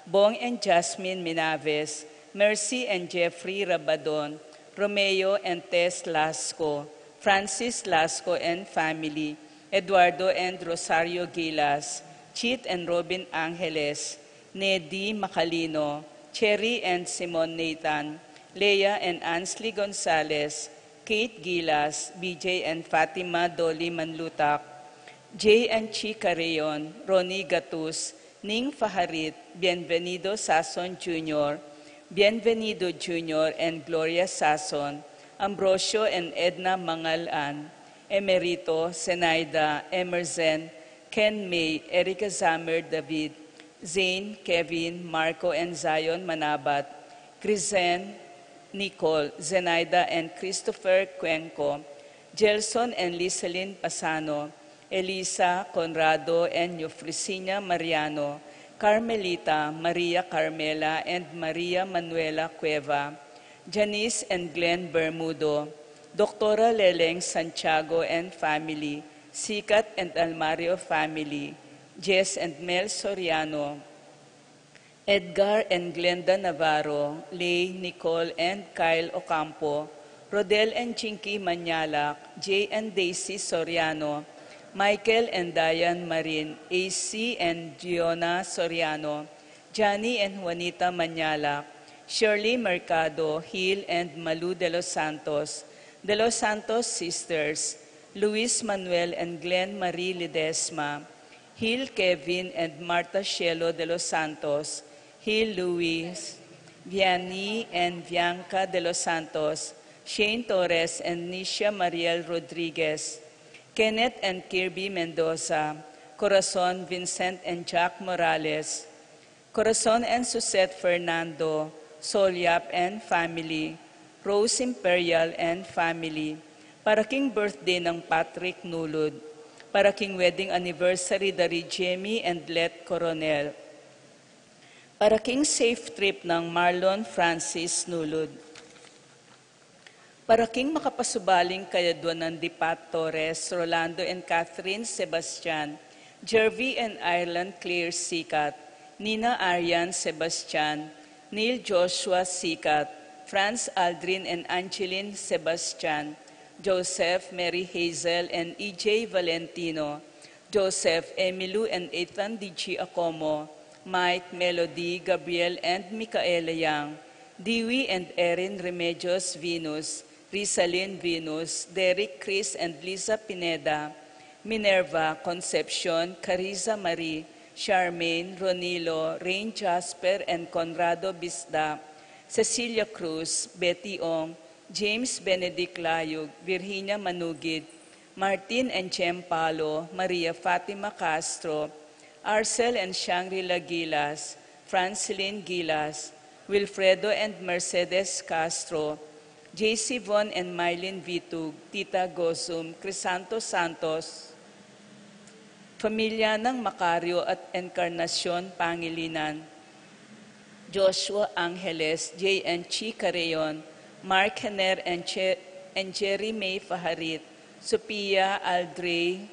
Bong and Jasmine Minaves, Mercy and Jeffrey Rabadon, Romeo and Tess Lasco, Francis Lasco and family, Eduardo and Rosario Gilas, Chit and Robin Angeles, Nedi Macalino, Cherry and Simon Nathan, Leah and Ansley Gonzalez, Kate Gilas, BJ and Fatima Dolly Manlutak, Jay and Chica Rayon, Ronnie Gatus, Ning Faharit, Bienvenido Sason Jr., Bienvenido Jr. and Gloria Sason, Ambrosio and Edna Mangalan, Emerito, Zenaida, Emerson, Ken May, Erica Zamer David, Zane, Kevin, Marco and Zion Manabat, Crizen, Nicole, Zenaida and Christopher Cuenco, Gelson and Liselyn Pasano, Elisa, Conrado and Eufrosina Mariano, Carmelita, Maria Carmela and Maria Manuela Cueva, Janice and Glenn Bermudo, Doctora Leleng Santiago and family, Sikat and Almario family, Jess and Mel Soriano, Edgar and Glenda Navarro, Lay, Nicole and Kyle Ocampo, Rodel and Chinky Manyalak, Jay and Daisy Soriano, Michael and Diane Marin, AC and Giona Soriano, Johnny and Juanita Manyalak, Shirley Mercado, Hill and Malu de los Santos sisters, Luis Manuel and Glenn Marie Ledesma, Hill Kevin and Marta Shelo de los Santos, Hill Luis, Vianney and Bianca de los Santos, Shane Torres and Nisha Mariel Rodriguez, Kenneth and Kirby Mendoza, Corazon Vincent and Jack Morales, Corazon and Susette Fernando, Solyap and family, Rose Imperial and family, para king birthday ng Patrick Nulud, para king wedding anniversary dari Jamie and Let Coronel, para king safe trip ng Marlon Francis Nulud, para king makapasubaling kayadwan ng Dipat Torres, Rolando and Catherine Sebastian, Jervy and Ireland Claire Sikat, Nina Arian Sebastian, Neil Joshua Sikat, Franz Aldrin and Angeline Sebastian, Joseph, Mary Hazel and EJ Valentino, Joseph, Emilu and Ethan D.G. Acomo, Mike, Melody, Gabriel and Micaela Yang, Dewey and Erin Remedios Venus, Rizalyn Venus, Derek Chris and Lisa Pineda, Minerva, Concepcion, Cariza Marie, Charmaine, Ronilo, Rain Jasper and Conrado Bisda, Cecilia Cruz, Betty Ong, James Benedict Layug, Virginia Manugid, Martin and Chem Palo, Maria Fatima Castro, Arcel and Shangri-La Gilas, Francilyn Gilas, Wilfredo and Mercedes Castro, J.C. Von and Mylene Vitug, Tita Gosum, Crisanto Santos, Pamilya ng Macario at Encarnacion Pangilinan, Joshua Angeles, J. and Chica Rayon, Mark Henner and Jerry May Faharit, Sophia Aldre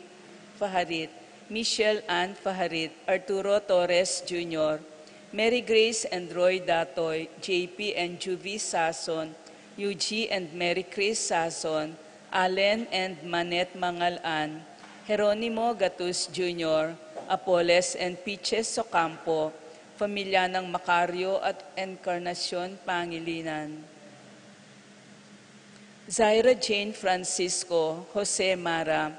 Faharit, Michelle Ann Faharit, Arturo Torres Jr., Mary Grace and Roy Datoy, JP and Juvie Sason, UG and Mary Chris Sason, Allen and Manette Mangalan, Jeronimo Gatus Jr., Apoles and Piches Ocampo, Pamilya ng Macario at Encarnacion Pangilinan. Zaira Jane Francisco, Jose Mara,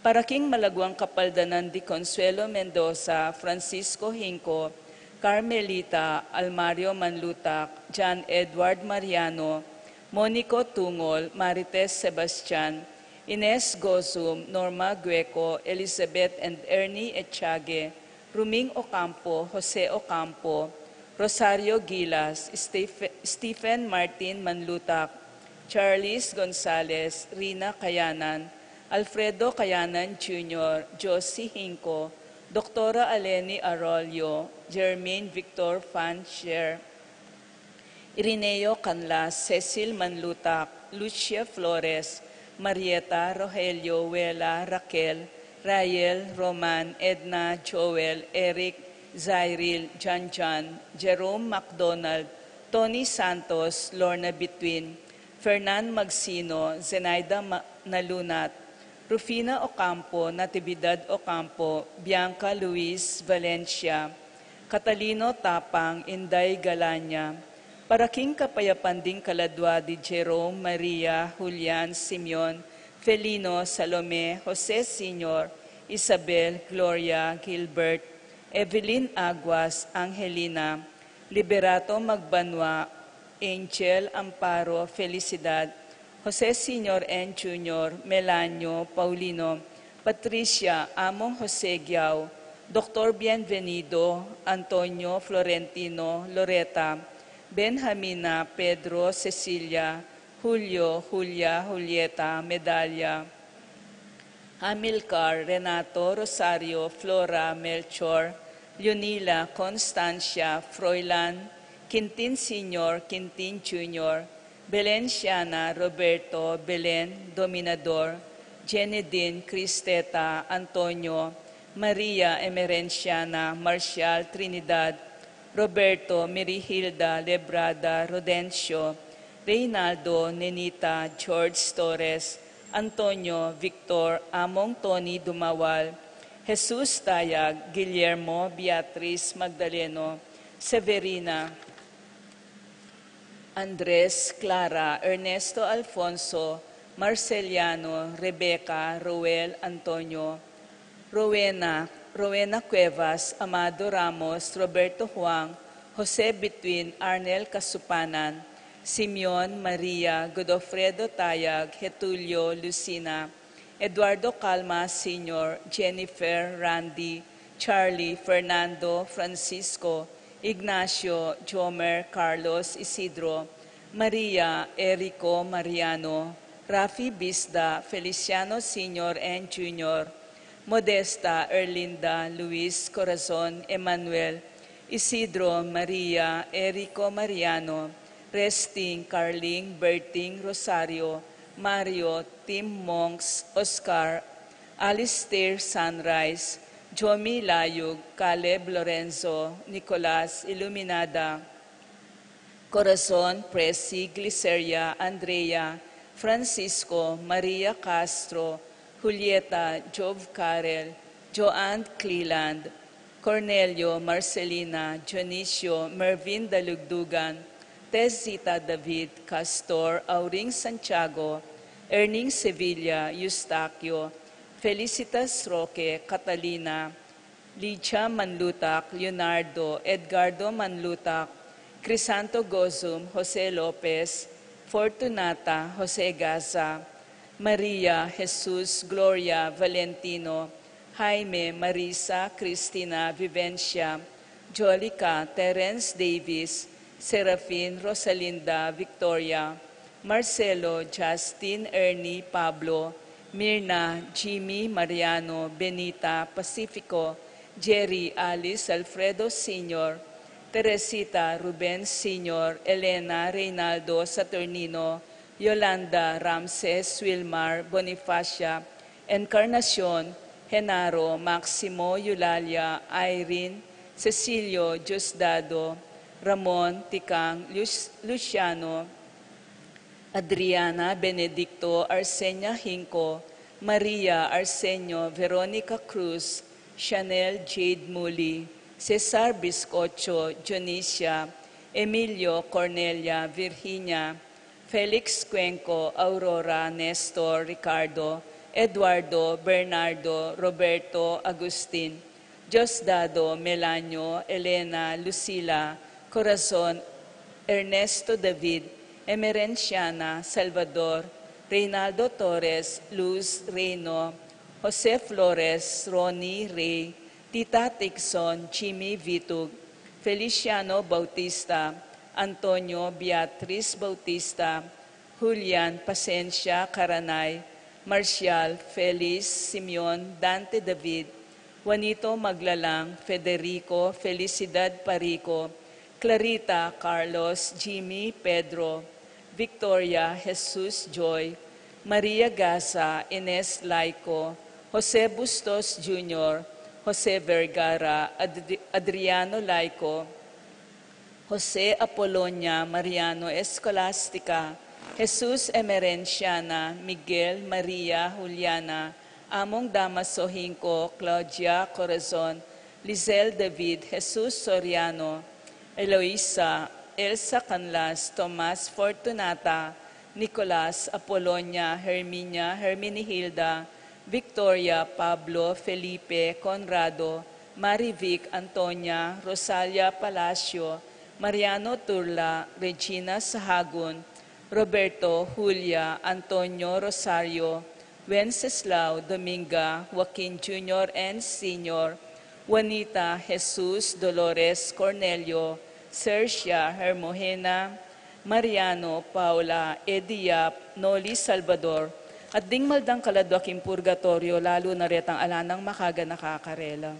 para king Malagwang Kapaldanan di Consuelo Mendoza, Francisco Hinco, Carmelita, Almario Manlutak, John Edward Mariano, Monico Tungol, Marites Sebastian, Ines Gozum, Norma Gueco, Elizabeth and Ernie Echage, Ruming Ocampo, Jose Ocampo, Rosario Gilas, Stephen Martin Manlutak, Charles Gonzalez, Rina Kayanan, Alfredo Kayanan Jr., Josie Hinco, Doktora Aleni Arroyo, Jermaine Victor Fancher, Irineo Canlas, Cecil Manlutak, Lucia Flores, Marieta, Rogelio, Wela, Raquel, Rael, Roman, Edna, Joel, Eric, Zyril, John John, Jerome McDonald, Tony Santos, Lorna Between, Fernan Magsino, Zenaida Nalunat, Rufina Ocampo, Natividad Ocampo, Bianca Luis Valencia, Catalino Tapang, Inday Galanya, Paraking Kapayapanding Kaladwa di Jerome, Maria, Julian, Simeon, Felino, Salome, Jose Sr., Isabel, Gloria, Gilbert, Evelyn Aguas, Angelina, Liberato Magbanwa, Angel, Amparo, Felicidad, Jose Sr. N. Jr., Melanio, Paulino, Patricia, Among Jose Giao, Dr. Bienvenido, Antonio, Florentino, Loreta, Benjamina, Pedro, Cecilia, Julio, Julia, Julieta, Medalla, Hamilcar, Renato, Rosario, Flora, Melchor, Leonila, Constancia, Froilan, Quintin Sr., Quintin Jr., Belen Siana, Roberto, Belen, Dominador, Jenedine, Cristeta, Antonio, Maria Emerenciana, Marcial, Trinidad, Roberto, Mirihilda, Lebrada, Rodencio, Reynaldo, Nenita, George Torres, Antonio, Victor, Among Tony Dumawal, Jesus Tayag, Guillermo, Beatriz Magdaleno, Severina, Andres, Clara, Ernesto Alfonso, Marceliano, Rebecca, Roel, Antonio, Rowena Cuevas, Amado Ramos, Roberto Huang, Jose Between, Arnel Kasupanan, Simeon, Maria, Godofredo Tayag, Getulio, Lucina, Eduardo Calma Sr., Jennifer, Randy, Charlie, Fernando, Francisco, Ignacio, Jomer, Carlos, Isidro, Maria, Erico, Mariano, Rafi Bisda, Feliciano Sr. and Jr., Modesta, Erlinda, Luis, Corazon, Emmanuel, Isidro, Maria, Erico, Mariano, Resting, Carling, Berting, Rosario, Mario, Tim Monks, Oscar, Alistair Sunrise, Jomi Layug, Caleb Lorenzo, Nicolas Iluminada, Corazon, Presi, Gliceria, Andrea, Francisco, Maria Castro, Julieta, Jove Carel, Joanne Cleland, Cornelio, Marcelina, Dionisio, Mervin Dalugdugan, Tezita David, Castor, Auring Santiago, Erning Sevilla, Eustaquio, Felicitas Roque, Catalina, Licha Manlutak, Leonardo, Edgardo Manlutak, Crisanto Gozum, Jose Lopez, Fortunata, Jose Gaza, Maria, Jesus, Gloria, Valentino, Jaime, Marisa, Cristina, Vivencia, Jolica, Terence Davis, Serafin, Rosalinda, Victoria, Marcelo, Justin, Ernie, Pablo, Mirna, Jimmy, Mariano, Benita, Pacifico, Jerry, Alice, Alfredo Sr., Teresita, Ruben Sr., Elena, Reynaldo, Saturnino, Yolanda, Ramses, Wilmar, Bonifacia, Encarnacion, Genaro, Maximo, Eulalia, Irene, Cecilio, Diosdado, Ramon, Tikang, Luciano, Adriana, Benedicto, Arsenia Hinco, Maria, Arsenio, Veronica Cruz, Chanel Jade Muli, Cesar Biscocho, Dionisia, Emilio, Cornelia, Virginia, Felix Cuenco, Aurora, Nestor, Ricardo, Eduardo, Bernardo, Roberto, Agustin, Diosdado, Melanio, Elena, Lucila, Corazon, Ernesto David, Emerenciana, Salvador, Reynaldo Torres, Luz Reyno, Jose Flores, Ronnie Ray, Tita Tixon, Jimmy Vitug, Feliciano Bautista, Antonio Beatriz Bautista, Julian Pasencia Caranay, Marcial, Feliz, Simeon, Dante David, Juanito Maglalang, Federico, Felicidad Parico, Clarita, Carlos, Jimmy, Pedro, Victoria, Jesus Joy, Maria Gasa, Ines Laico, Jose Bustos Jr., Jose Vergara, Adriano Laico, Jose Apolonia Mariano Escolastica, Jesus Emerenciana, Miguel Maria Juliana, Among Damaso Hinco, Claudia Corazon, Lizel David, Jesus Soriano, Eloisa, Elsa Canlas, Tomas Fortunata, Nicolas, Apolonia, Herminia, Herminihilda, Victoria, Pablo, Felipe, Conrado, Marivic, Antonia, Rosalia Palacio, Mariano Turla, Regina Sahagun, Roberto, Julia, Antonio Rosario, Wenceslao, Dominga, Joaquin Jr. and Sr., Juanita, Jesus, Dolores, Cornelio, Sercia, Hermogena, Mariano, Paula, Ediap, Noli Salvador, at ding maldang kaladwaking purgatorio, lalo na retang alanang makaga nakakarela.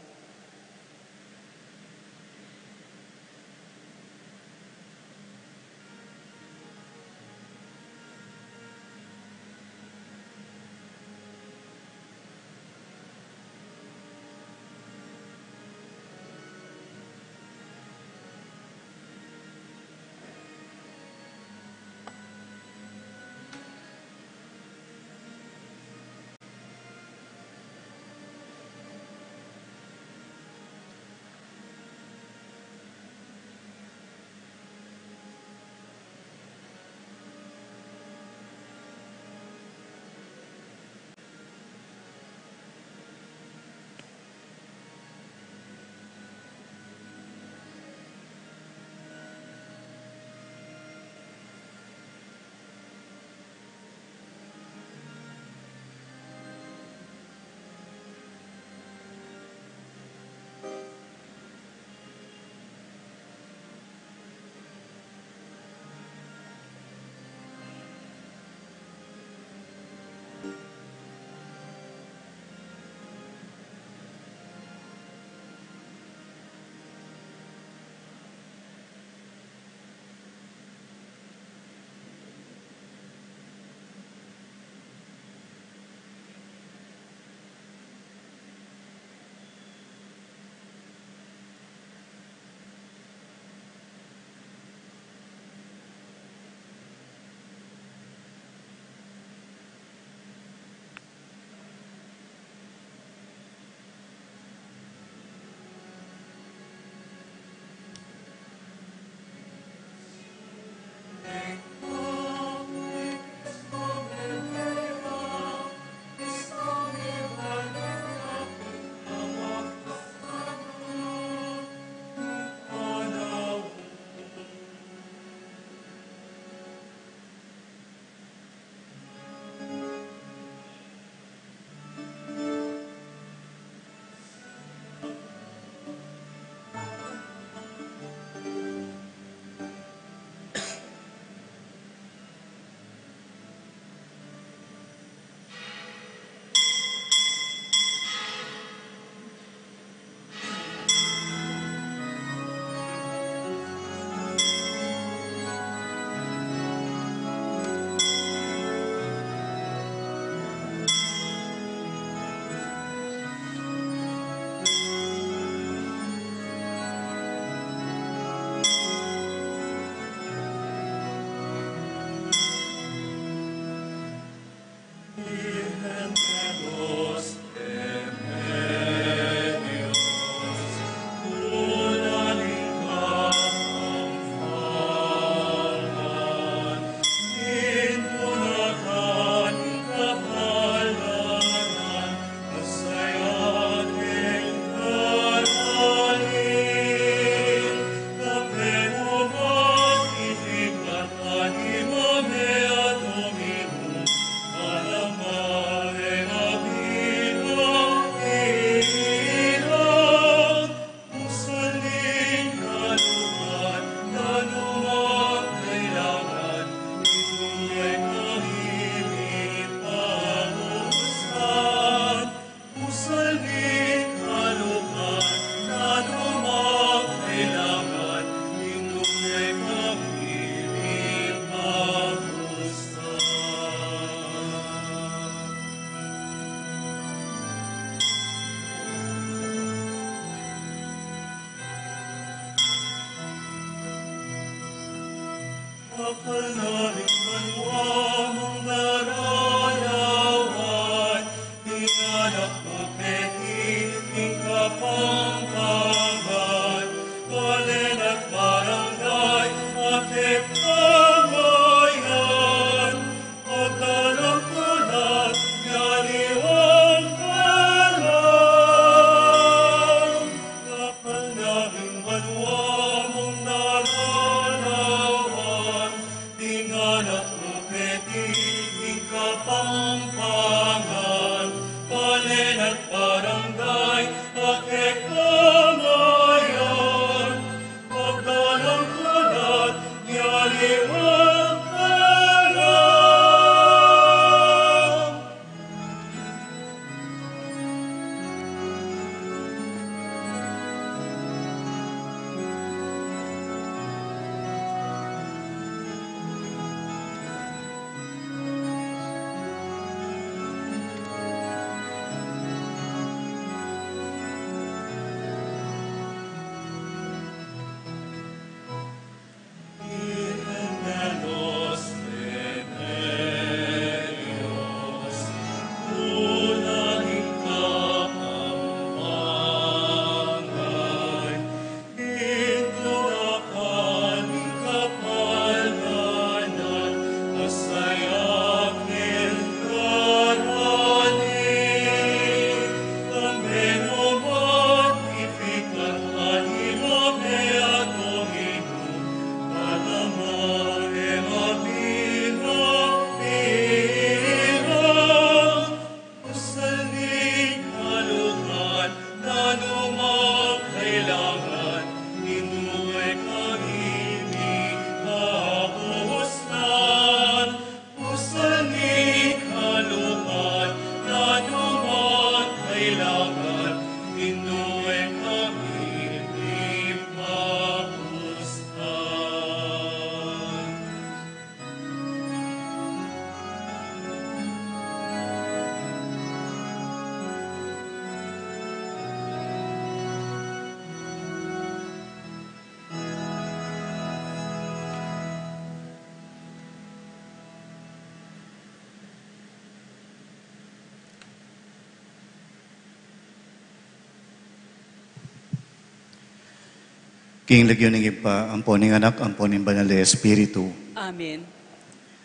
King lagyo ng ipa, ang poning anak, ang poning banal na Espiritu. Amen.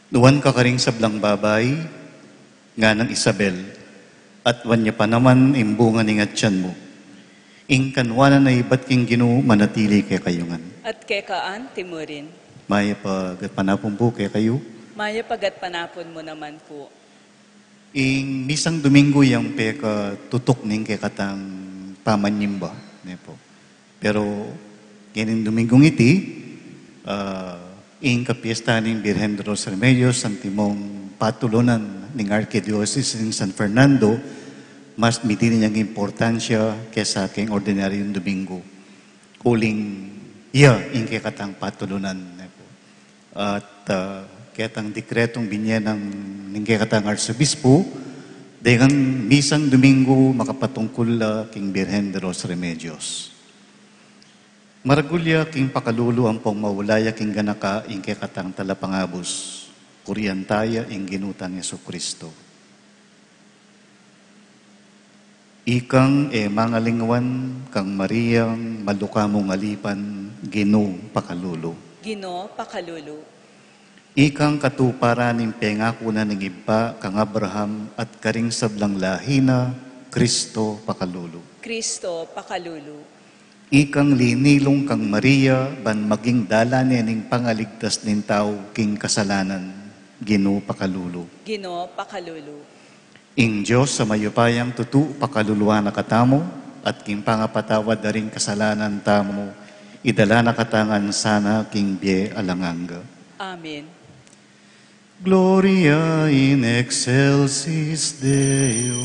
Nuwan ka karing sablang babay, nga ng Isabel, at wanya pa naman imbungan ng atyan mo. Ingkanwanan na ibat king ginu manatili kay kayungan. At kekaan timurin. Maya pag panapon po kay kayo. Maya pagat panapon mo naman po. Ing misang Domingo yung peka tutok ning kay katang pamanyimba. Po. Pero ganing Domingong iti, ing kapiesta ning Birhen de los Remedios, ang timong patulunan ning Archdiocese ng San Fernando, mas mitini niyang importansya kesa aking ordinaryong Domingo. Kuling ing kay katang patulunan. Po. At katang dekretong binyan ng kay katang Arsobispo, dengan misang Domingo makapatungkol king Birhen de los Remedios. Maragulya king pakalulu ang pong maulaya king ganaka ing kay katang talapangabos, kuryantaya ing ginutan Yesu Kristo. Ikang mangalingwan kang Mariyang malukamong alipan Gino pakalulu. Gino pakalulu. Ikang katuparan ing pengako na ning iba kang Abraham at karing sablang lahina Kristo pakalulu. Kristo pakalulu. Ikang linilong kang Maria, ban maging dalan ning pangaligtas nin tao king kasalanan, Gino pakalulu. Gino pakalulu. Ing Diyos sa mayupayang tutu pakaluluwa na katamo, at king pangapatawad na ring kasalanan tamo, idala na katangan sana king bie alanganga. Amen. Gloria in excelsis Deo.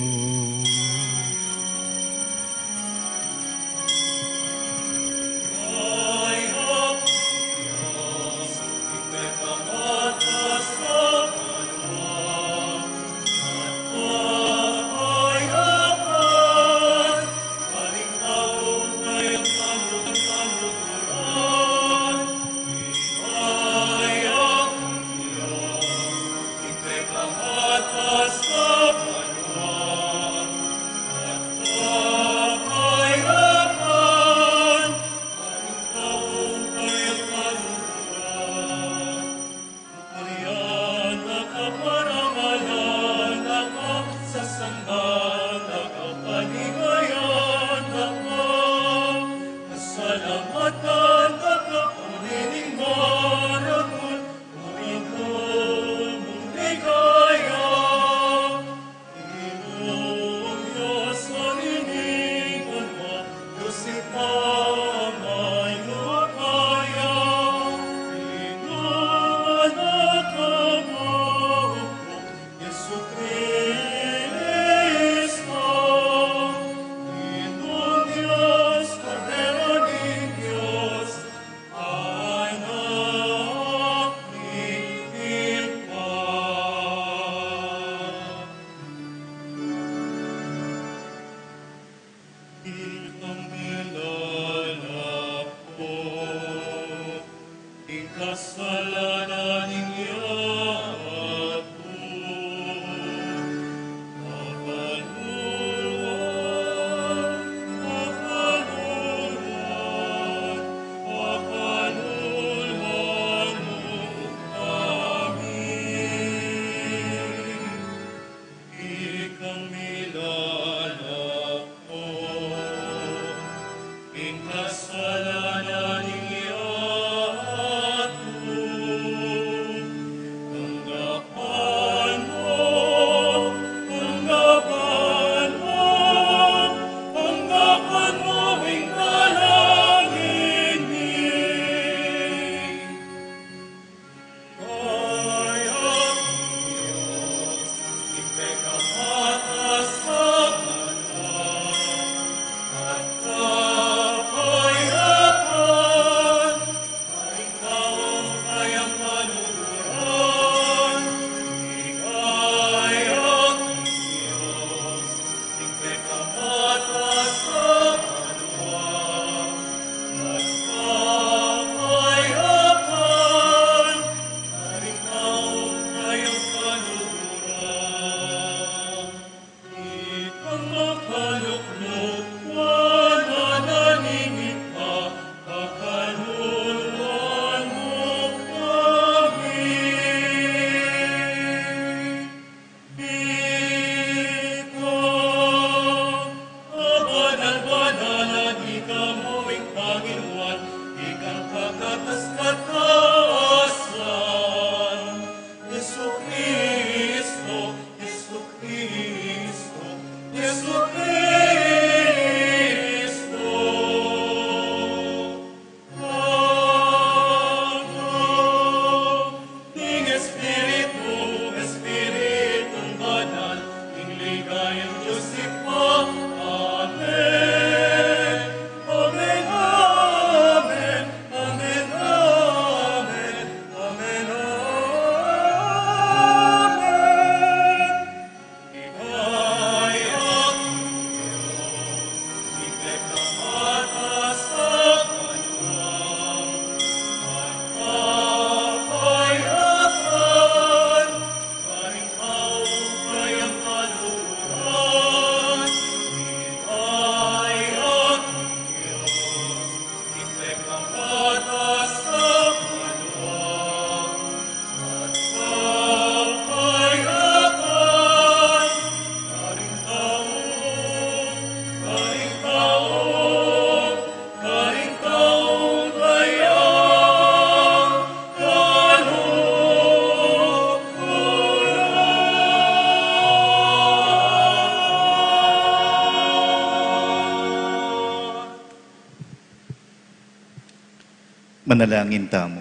Manalangin tamo.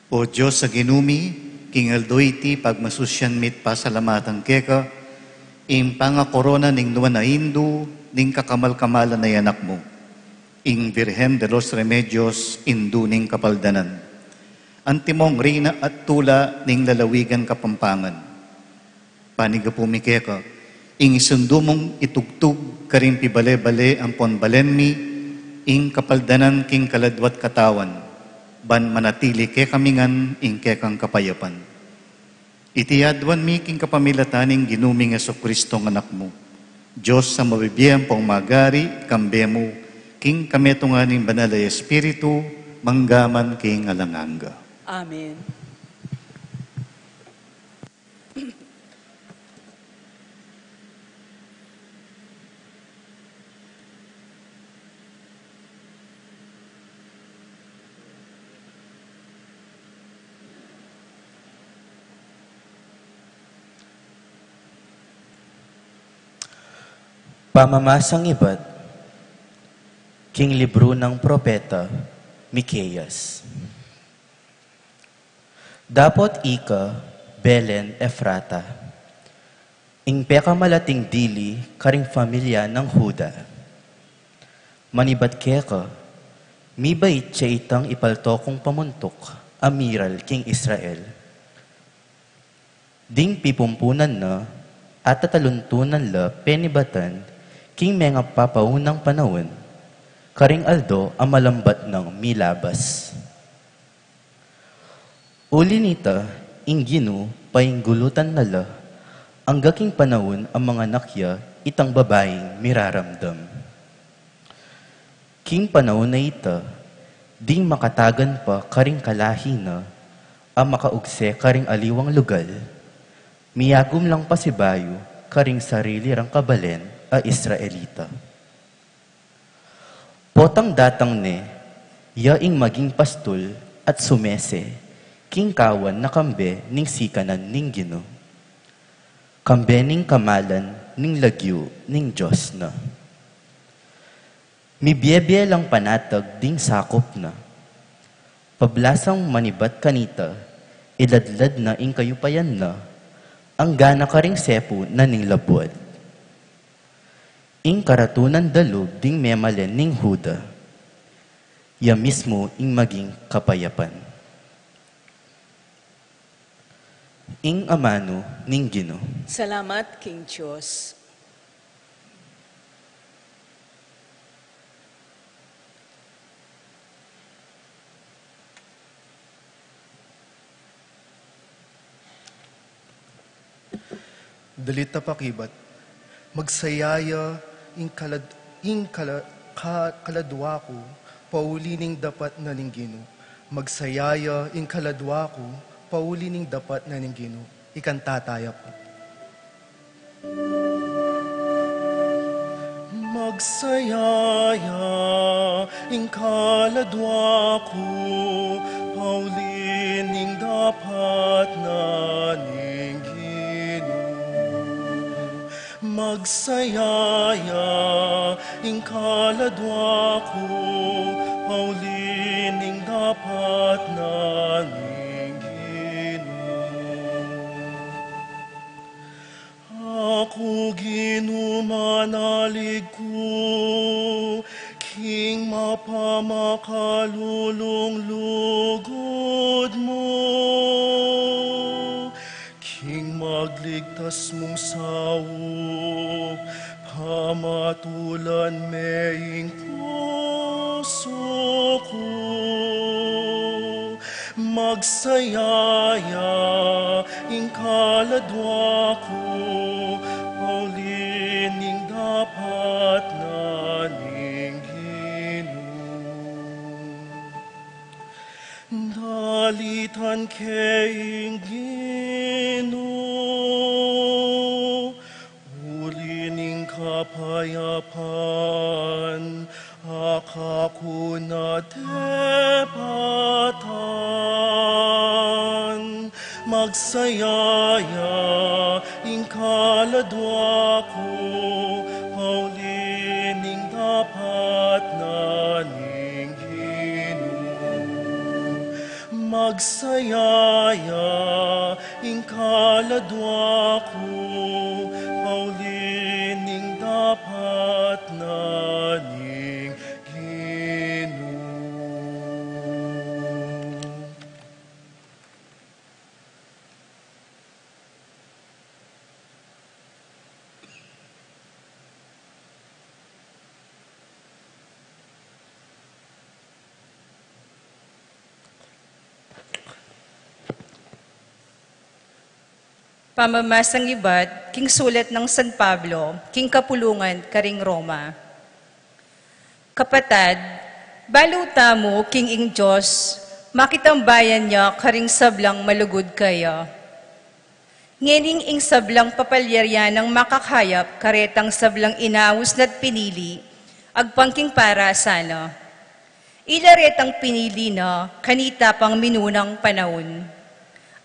O Diyos sa ginumi, kingaldoy ti pagmasusyan mit pasalamatan keka, impanga korona ning nuwan na Hindu, ning kakamal-kamalan na yanak mo. Ing Virgen de los Remedios, indu ning kapaldanan. Antimong rina at tula ning lalawigan kapampangan. Paniga pumikeka, ing isundo mong itugtug karing pibale-bale ang ponbalenmi, ing kapaldanan king kaladwat katawan, ban manatili ke kamingan ing kekang kapayapan. Itiyadwan mi king kapamilataning ginuming Jesucristo ng anak mo. Diyos sa mabibiyang pong magari, kambe mo, king kametunganing banal ay Espiritu, manggaman king alanganga. Amen. Pamamasang iba't, king libro ng propeta, Mikeyas. Dapot ika, Belen Efrata, ing peka malating dili, karing familia ng Huda. Manibat keka, mibait siya itang ipaltokong pamuntok, amiral king Israel. Ding pipumpunan na, at tataluntunan la penibatan, king mga papaunang panahon, karing aldo ang malambat ng milabas. Uli nita, inggino, painggulutan nala, ang gaking panahon ang mga nakya, itang babaeng miraramdam. King panahon na ita, ding makatagan pa karing kalahi na, ang makaugse karing aliwang lugal, miyagum lang pasibayo, karing sarili rang kabalen, a Israelita. Potang datang ne, yaing maging pastol at sumese, king kawan na kambe ning sikanan ning Gino. Kambe ning kamalan ning lagyo ning Diyos na. Mibyebye lang panatag ding sakop na. Pablasang manibat kanita, iladlad na ing kayupayan na, ang gana karing sepo na ning labuad. Ing karatunan dalog ding memalen ning Huda, ya mismo ing maging kapayapan. Ing amano ning Gino. Salamat, King Diyos. Dalita pakibat, magsayaya kaladwa ko, paulining dapat na ning Gino. Magsayaya ing kaladwa ko, paulining dapat na ning Gino. Ikantataya po. Magsayaya ing kaladwa ko, paulining dapat na ning Gino. Magsayaya ing kaladwa ko, paulining dapat na ning Gino. Ako ginumanalig ko, king mapamakalulong lugod mo. King magligtas mong sawo, pamatulan meing puso ko. Magsayaya ing kaladwa ko, paulining dapat na ning Gino. Dalitan keing Gino, ulining kapayapan, akaku na tepatan. Magsayaya ing kaladwa ko, paulining dapat na ning magsayaya, ingkaladwa ko, paulining dapat naning Ginoo. Pamamasang iba't, king sulat ng San Pablo, king kapulungan, karing Roma. Kapatad, baluta mo, king ing Diyos, makitambayan niya karing sablang malugod kaya. Ngening ing sablang papalyarya ng makakayap, karetang sablang inaus na't pinili, agpangking para sana. Ilaretang pinili na, kanita pang minunang panahon.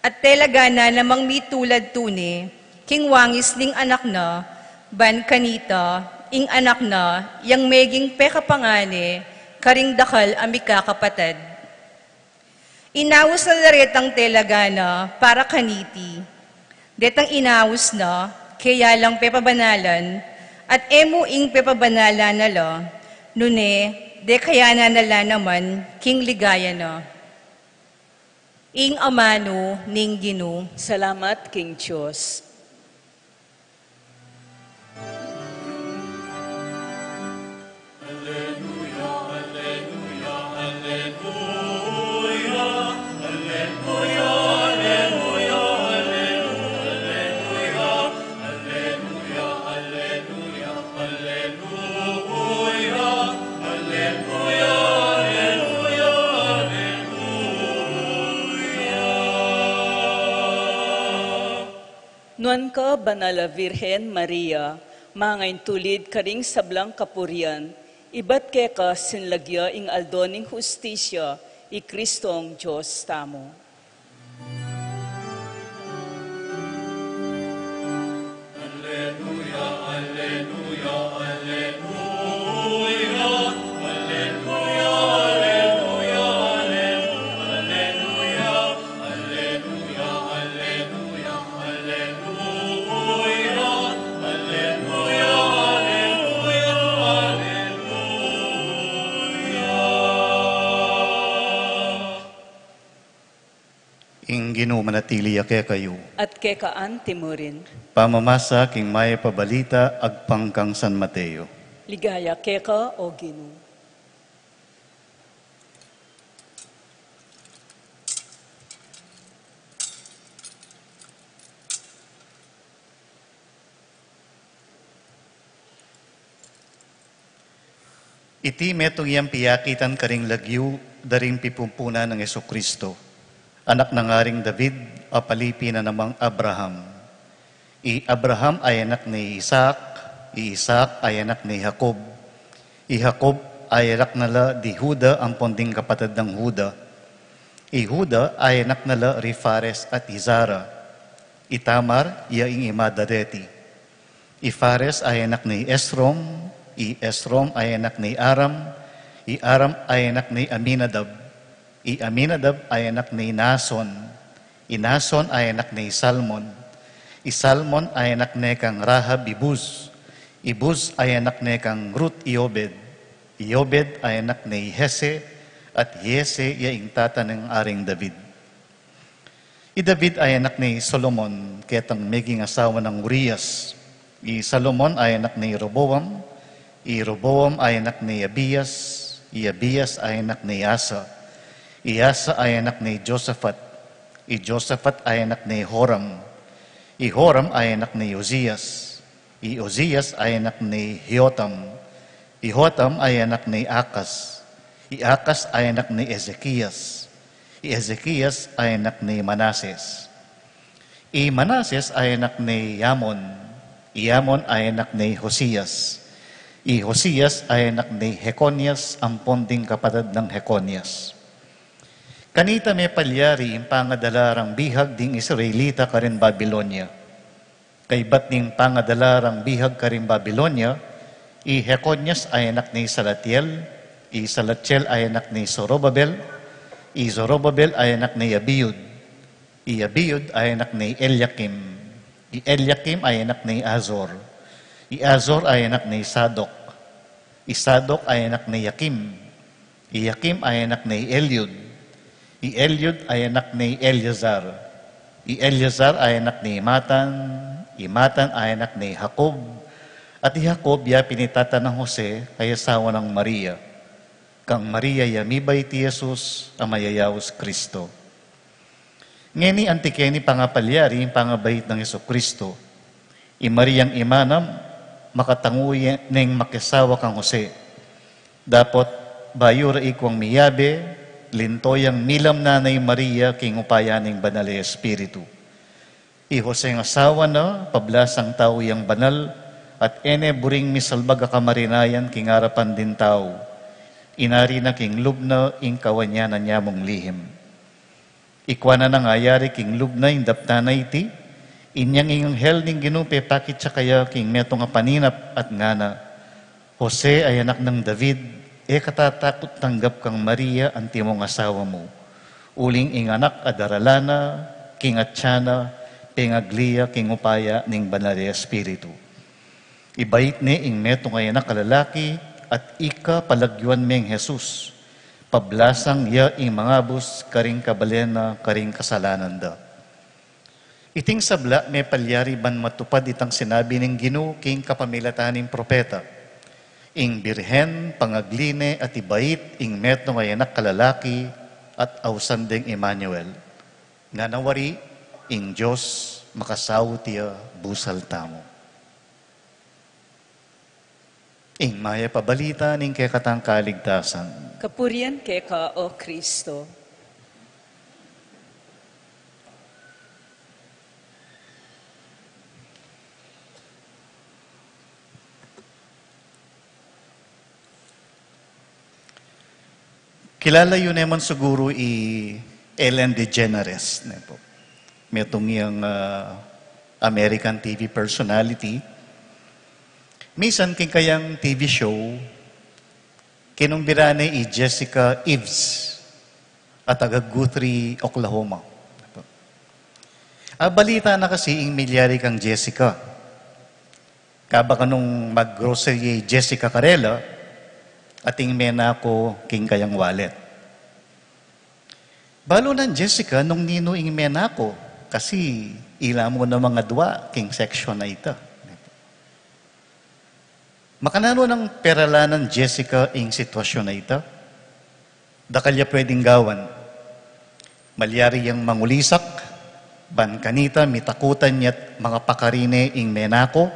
At talaga na namang mitulad tuni, king wangis ning anak na, ban kanita, ing anak na, yang meging pekapangane, karing dakal amika kapatad. Inaus na daretang talaga na, para kaniti, detang inaus na, kaya lang pepabanalan, at emo ing pepabanalan nala, nune, de kaya na nala naman, king ligaya na. Ing amano ning Ginoo. Salamat, King Diyos. Nuan ka, Banala Virhen Maria, mangain tulid karing sablang kapurian, ibat ke ka sinlagya ing aldoning hustisya, i Kristong Diyos tamo. Alleluia, alleluia, alleluia, alleluia, alleluia, alleluia, alleluia, alleluia, alleluia, alleluia, Ing Ginoo manatili ake kayo. At ke kaan timurin, Pamamasa king may pabalita agpangkang San Mateo. ligaya ke ka o Ginoo. Iti metong iyang piyakitan karing lagyu daring pipumpunan ng Kristo. Anak ng ngaring David, apalipi na namang Abraham. Abraham ay anak ni Isaac, Isaac ay anak ni Jacob. Jacob ay anak nala di Huda, ang ponding kapatid ng Huda. Huda ay anak nala Rifares at Izara. Tamar, iyaing ima Dareti. Fares ay anak ni Esrom, Esrom ay anak ni Aram, Aram ay anak ni Aminadab. Aminadab ay anak ni Nason. Nason ay anak ni Salmon. Salmon ay anak ni kang Rahab Ibuz. Ibuz ay anak ni kang Ruth Iobed. Iobed ay anak ni Hese. At Hese yaing tata ng aring David. David ay anak ni Solomon, ketang maging asawa ng Urias. Salomon ay anak ni Roboam. Roboam ay anak ni Abias. Abias ay anak ni Asa. Asa ay anak ni Josaphat. Josaphat ay anak ni Horam. Horam ay anak ni Uzias. Uzias ay anak ni Hiotam. Hiotam ay anak ni Akas. Akas ay anak ni Ezekias. Ezekias ay anak ni Manases. Manases ay anak ni Yamon. Yamon ay anak ni Hosias. Hosias ay anak ni Heconias, ang ponding kapatid ng Heconias. Kanita may palyari, pangadalarang bihag ding Israelita karin Babylonia. Kay bat ning pangadalarang bihag karin Babylonia, Heconias ay anak ni Salatiel, Salatiel ay anak ni Zorobabel, Zorobabel ay anak ni Abiud. Abiud ay anak ni Eliakim. Eliakim ay anak ni Azor. Azor ay anak ni Sadok. Sadok ay anak ni Yakim. Yakim ay anak ni Eliud. Eliud ay anak ni Eleazar. Eleazar ay anak ni Matan. Matan ay anak ni Jacob. At Jacob ya pinitata ng Jose ay asawa ng Maria. Kang Maria yamibay ti Jesus amayayawos Kristo. Ngeni antikeni pangapalyari pangabait ng Yesu Kristo. Mariang imanam makatanguy ng makisawa kang Jose. Dapat bayura ikwang miyabe, lintoyang milam nanay Maria king upayaning banal e Espiritu. Jose ng asawa na, pablasang tao yang banal, at ene buring misalbag kamarinayan king harapan din tao. Inari na king lubna ing kawanya na niya mong lihim. Ikwa na nangayari king lubna ing daptana iti, inyang ing hel ning ginupe pakit sa kaya king metong paninap at ngana. Jose ay anak ng David, katatakot tanggap kang Maria ang timong asawa mo. Uling ing anak adaralana, king atsyana, pingaglia king upaya ning banal e Espiritu. Ibait ni ing metong ay anak kalalaki, at ika palagyuan meng Jesus, pablasang ya ing mga bus karing kabalena, karing kasalanan da. Iting sabla may palyari ban matupad itang sinabi ng Ginoo king kapamilataning propeta. Ing birhen, pangagline at ibait ing metong ay anak kalalaki at awsandeng Emmanuel. Nga nawari ing Diyos makasaw tiya busal tamo. Ing maya pabalita ning kay katang kaligtasan. Kapurian kay ka, O Kristo. Kilala yun naman siguro Ellen DeGeneres. Metong yung American TV personality. Minsan king kayang TV show, kinumbirane Jessica Ives at taga Guthrie, Oklahoma. Balita na kasi ing milyari kang Jessica. Kaba ka nung mag-grocery Jessica Carella, ating mena ko king kayang wallet. Balo ng Jessica nung nino ing mena ko, kasi ila mo na mga dua king section na ito. Makanano ng peralanan Jessica ing sitwasyon na ito? Dakalya pwedeng gawan. Malyari yang mangulisak, ban kanita mitakutan niya't mga pakarine ing menako,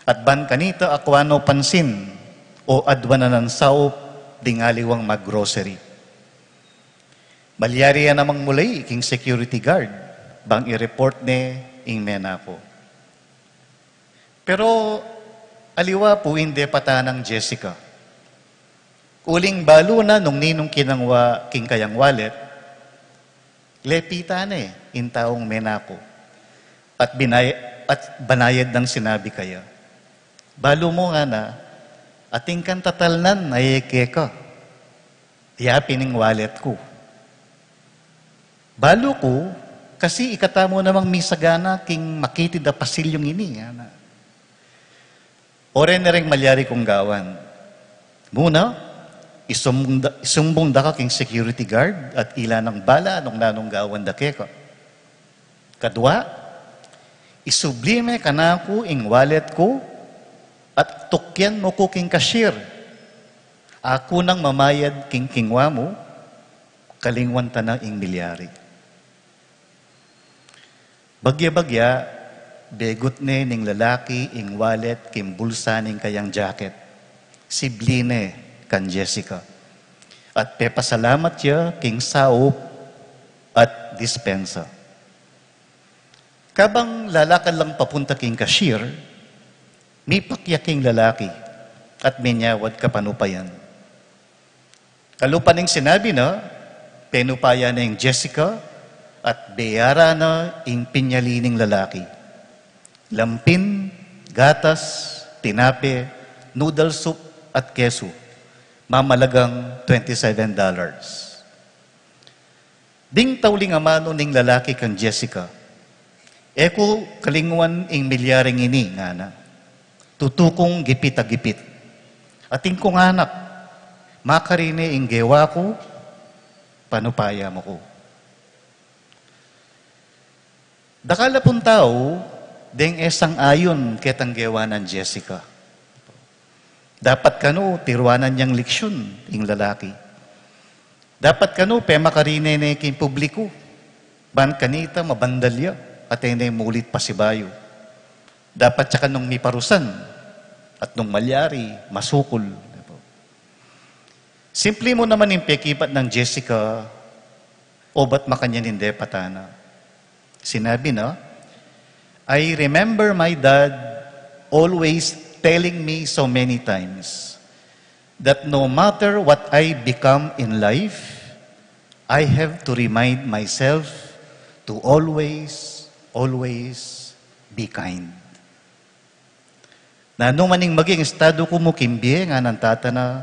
at ban kanita akwano pansin o adwanan ng saup dingaliwang mag-grocery. Malyari yan namang mulay king security guard, bang i-report ne ing menako. Pero aliwa po hindi patanang Jessica. Uling balo na nung ninong kinangwa king kayang wallet, lepita na in taong menako. At banayad ng sinabi kaya. Balo mo nga na, ating kan tatalnan ay ka. Yapin ng wallet ko. Balo ko, kasi ikatamo namang misagana king makitid na pasilyong ini. Oren na rin malyari kong gawan. Muna, isumbong da ka king security guard at ila ng bala nung nanong gawan da keka. Kadwa, isublime ka na ko ing wallet ko at tukyan mo ko king cashier. Ako nang mamayad king kingwa mo, kalingwan ta na ing milyari. Bagya-bagya, begot ne ning lalaki ing wallet kim bulsa ning kayang jacket. Sibline kan Jessica. At pepasalamat siya king saup at dispensa. Kabang lalakad lang papunta king cashier, may pakyaking lalaki at minyawad kapanupayan. Kalupa ning sinabi na, penupayan na ing Jessica at beyara na ing pinyalining lalaki. Lampin, gatas, tinape, noodle soup at keso. Mamalagang $27. Ding tawling amano ning lalaki kang Jessica. Eko kalingwan ing milyaring ini nga na. Tutukong gipit-agipit. Ating kong anak, makarine ing gewa ko, panupaya mo ko. Dakala pong tao, deng esang ayon ketang gewa ng Jessica. Dapat kano, tirwanan niyang leksyon, ing lalaki. Dapat kano, pema karine na king publiko. Ban kanita, mabandalya, at ay mulit pasibayo. Dapat siya kanong miparusan, at nung malyari, masukol. Simple mo naman yung pekipat ng Jessica, o ba't makanyan hindi patana? Sinabi na, I remember my dad always telling me so many times that no matter what I become in life, I have to remind myself to always be kind. Na nung maning maging estado ko mo kimbiye nga ng tatana,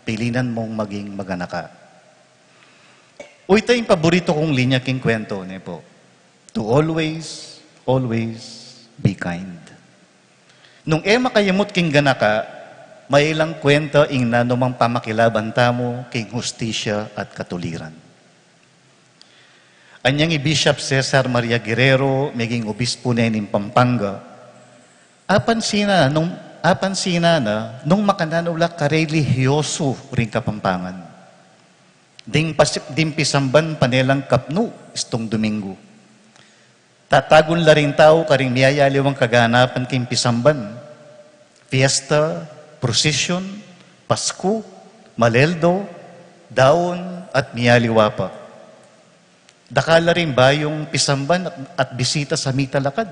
pilinan mong maging maganaka. Uy, ito yung paborito kong linya king kwento, ne po. To always be kind. Nung makayamot king ganaka, may ilang kwento ing nanumang pamakilaban tamo king hustisya at katuliran. Anyang i-Bishop Cesar Maria Guerrero, maging obispo na in Pampanga, apan sina nung makananula karelihiyoso rin Kapampangan. Ding pisamban panelang kapno istong Domingo. Tatagon la rin tao karing miyayaliwang kaganapan king pisamban. Fiesta, procession, Pasko, Maleldo, daon at miyaliwa pa. Dakala rin ba yung pisamban at bisita sa mitalakad?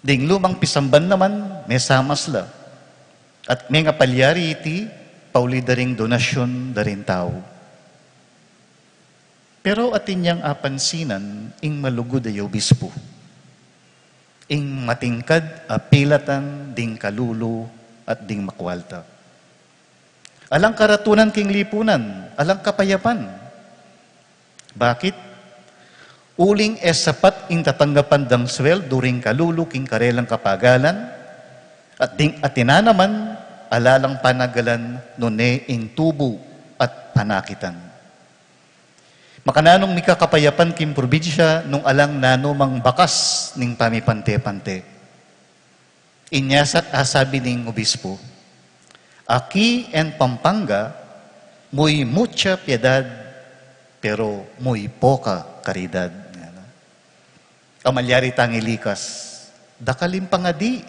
Ding lumang pisamban naman, may samas la. At may nga palyari iti, pauli da ring donasyon da rin tao. Pero atin niyang apansinan, ing malugod ay obispo. Ing matingkad, apilatan, ding kalulo, at ding makwalta. Alang karatunan king lipunan, alang kapayapan. Bakit? Uling sapat ing tatanggapan dang sweldo ring kalulo king karelang kapagalan, at ding atina naman, alalang panagalan nune ing tubo at panakitan. Makananong mika kapayapan king probinsya nung alang nanumang bakas ning pamipante-pante. Inyasat asabi ning obispo, Aquí en Pampanga, muy mucha piedad, pero muy poca caridad. Amalyari tangilikas, dakalim pangadi,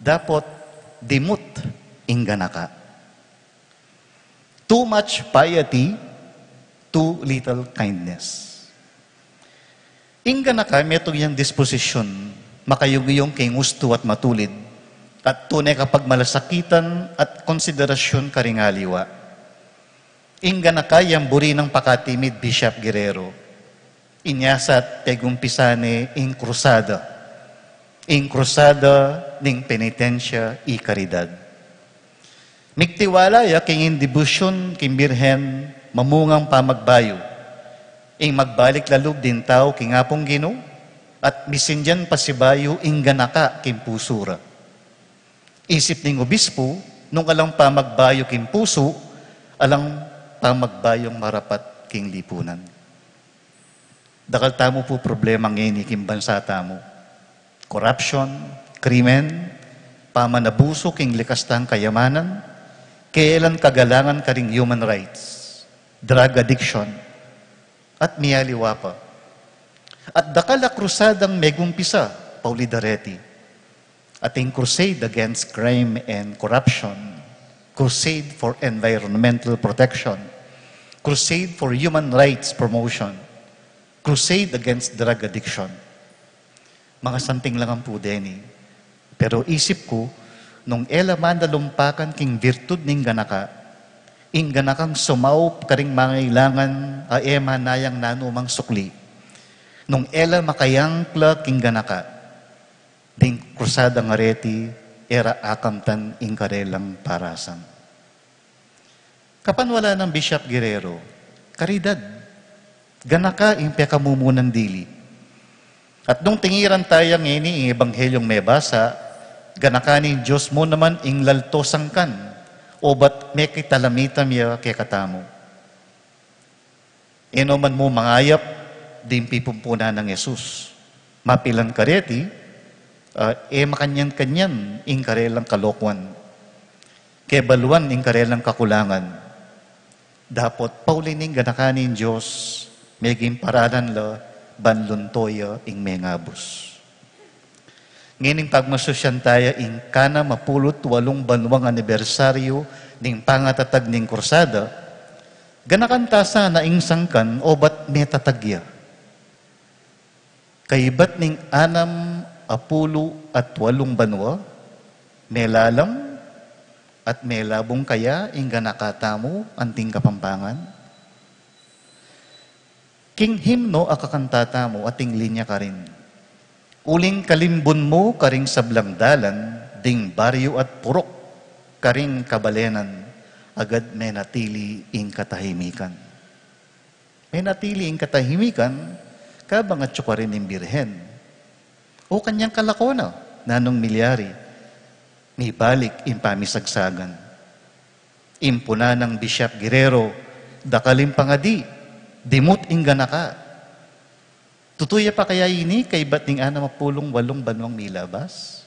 dapot dimut ingganaka. Too much piety, too little kindness. Ingganaka, meto yung disposisyon, makayugiyong kay gusto at matulid, at tunay kapag malasakitan at konsiderasyon karingaliwa. Ingganaka, yung buri ng pakatimid Bishop Guerrero. Inyasat tegumpisane ing krusada. Ing krusada ning penitensya i karidad. Migtiwala ya king indibusyon king birhen mamungang pamagbayo. Ing magbalik lalug din tao king apong Ginoo at bisinjan pasibayo ing ganaka king pusura. Isip ning obispo nung alang pamagbayo king puso, alang pamagbayong marapat king lipunan. Dakal tamo po problema ngayon iking bansa tamo. Corruption, krimen, pamanabuso king likastang kayamanan, kailan kagalangan karing human rights, drug addiction, at miyaliwa pa. At dakala krusadang megumpisa, Pauli Dareti, ating crusade against crime and corruption, crusade for environmental protection, crusade for human rights promotion, crusade against drug addiction. Mga santing lang ang pudeni. Pero isip ko, nung elaman na lumpakan king virtud ning ganaka, ing ganakang sumaup karing mangailangan ema nayang nanumang sukli. Nung ela makayangkla king ganaka, ding krusada nga reti, era akamtan ing karelang parasan. Kapan wala ng Bishop Guerrero, karidad. Ganaka impya kamumunan dili. At nung tingiran tayo ngini, ang ebanghelyong may basa, ganakanin Diyos mo naman ing laltosang kan, o ba't may kitalamitam ya kay katamo. Ino man mo mangayap, din pipumpuna ng Yesus. Mapilan kareti, makanyan-kanyan, ing karelang kalokwan. Kebaluan, ing karelang kakulangan. Dapat paulining ganakanin Diyos, meging paralan la, banluntoya ing mengabos. Ngining pagmasusyan tayo ing kana mapulot 8 banwang anibersaryo ning pangatatag ning kursada, ganakanta sana ing sangkan o ba't metatagya. Kaibat ning 68 banwa, melalam at melabong kaya ing ganakatamo anting kapampangan. King himno akakantata mo ating linya ka rin. Uling kalimbon mo karing sablang dalan, ding baryo at purok, karing kabalenan, agad may natili ing katahimikan. May natili ing katahimikan, kabang at syuka rin ng birhen. O kanyang kalakona, nanong milyari, may balik impamisagsagan. Impuna ng Bishop Guerrero, dakalim pangadi, dimut inggan ka. Tutuya pa kaya ini kay ba't ning 68 banwang milabas?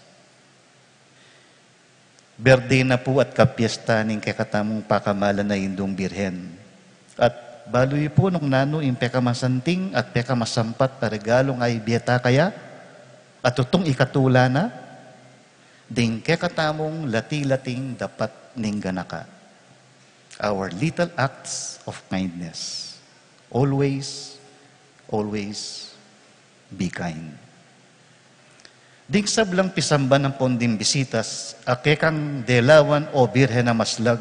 Berde na po at kapiesta ning kakatamong pakamalan na indong birhen. At baloy po nung nano yung pekamasanting at pekamasampat na regalong ay biyata kaya at tutong ikatula na ding kakatamong lati-lating dapat ning ganaka. Our little acts of kindness. Always be kind. Ding sablang pisamban ng pondim bisitas, akekang delawan o birhen na maslag,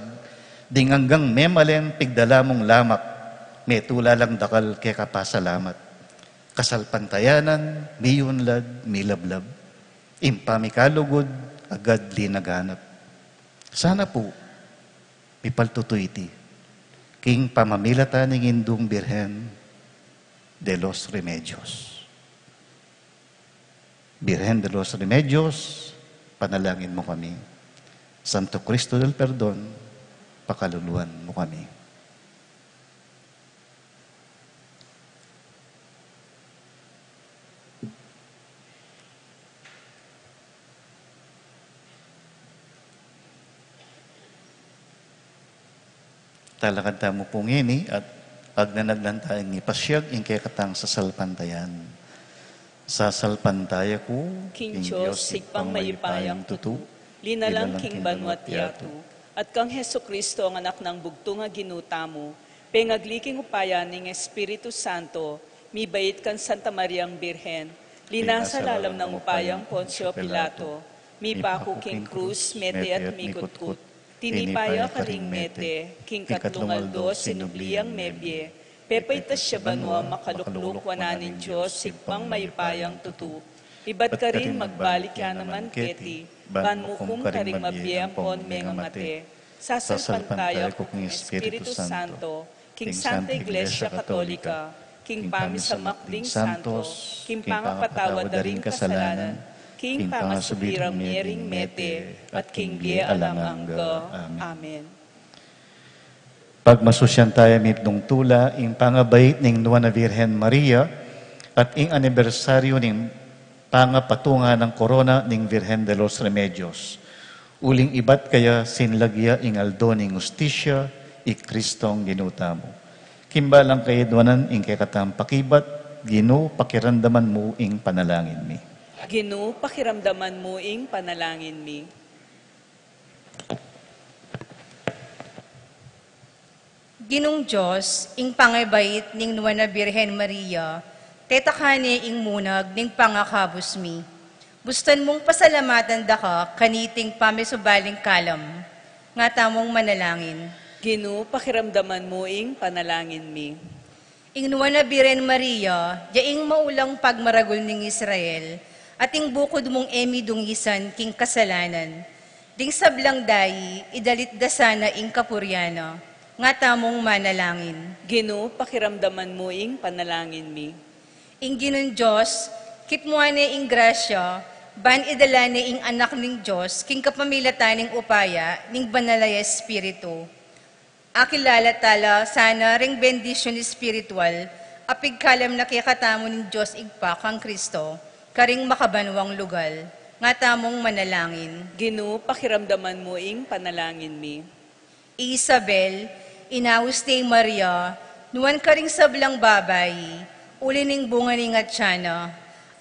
ding hanggang memalen pigdalamong lamak, may tulalang dakal keka pasalamat. Kasalpantayanan, miyunlad, milablab, impamikalugod, agad linaganap. Sana po, mipaltutuiti. King pamamilata ng Indong Birhen de los Remedios. Birhen de los Remedios, panalangin mo kami. Santo Cristo del Perdon, pakaluluan mo kami. Talakad mo po ngini at agnanaglan tayong ipasyag ing katang sa salpantayan. Sa salpantaya ko, King Diyos, sigpang mayipayang tutu, linalang king banwat yatu, at kang Heso Kristo ang anak ng bugto nga ginuta mo, pengagliking upayan ning Espiritu Santo, mibait kan Santa Mariang Birhen, linasa lalam ng upayang Poncio Pilato, mipako king krus, mete at mikutkut, tinipaya karing mete, king katlungaldos, sinubliang mebye, pepaitas siya banwa makalukluk wananin Diyos, sigpang mayipayang tutu. Ibat ka rin magbalik ka naman keti, banmukum ka rin mabiyempon menga mate, sasalpantaya ko king Espiritu Santo, king Santa Iglesia Katolika, king pamisamakling santos, king pangapatawad na ring kasalanan, king pangasubirang miering mete, at king bie alangangga. Amen. Pagmasusyan tayo mitong tula, ing pangabait ning Nuana Virgen Maria, at ing anibersaryo ning pangapatunga ng korona ning Virgen de los Remedios. Uling ibat kaya sinlagya ing aldo ning ustisya, i Kristong ginuta mo. Kimbalang kayadwanan ing kakatam pakibat, Gino pakiramdaman mo ing panalangin mi. Gino pakiramdaman mo ing panalangin mi. Ginong Diyos, ing pangabait ning Nuana Birhen Maria, tetakani ing munag ning pangakabos mi. Bustan mong pasalamatan da ka, kaniting pamisubaling kalam, nga tamong manalangin. Gino pakiramdaman mo ing panalangin mi. Ing Nuana Birhen Maria, yaing maulang pagmaragol ning Israel, at ing bukod mong emi dungisan king kasalanan, ding sablang dayi, idalit da sana ing kapuryana. nga tamong manalangin. Ginoo, pakiramdaman mo ing panalangin mi. Ing Ginoong Diyos, kitmuane ing grasya, ban idalane ing anak ning Diyos, king kapamilatan ning upaya, ning banalay espiritu. Akilala tala, sana ring bendisyon espiritual, apig kalam na kayakatamo ning Diyos igpa kang Kristo, karing makabanwang lugal, nga tamong manalangin. Ginoo, pakiramdaman mo ing panalangin mi. Isabel, inawis ni Maria, nuwan ka ring sablang babay, uli ning bunga ning atsyana.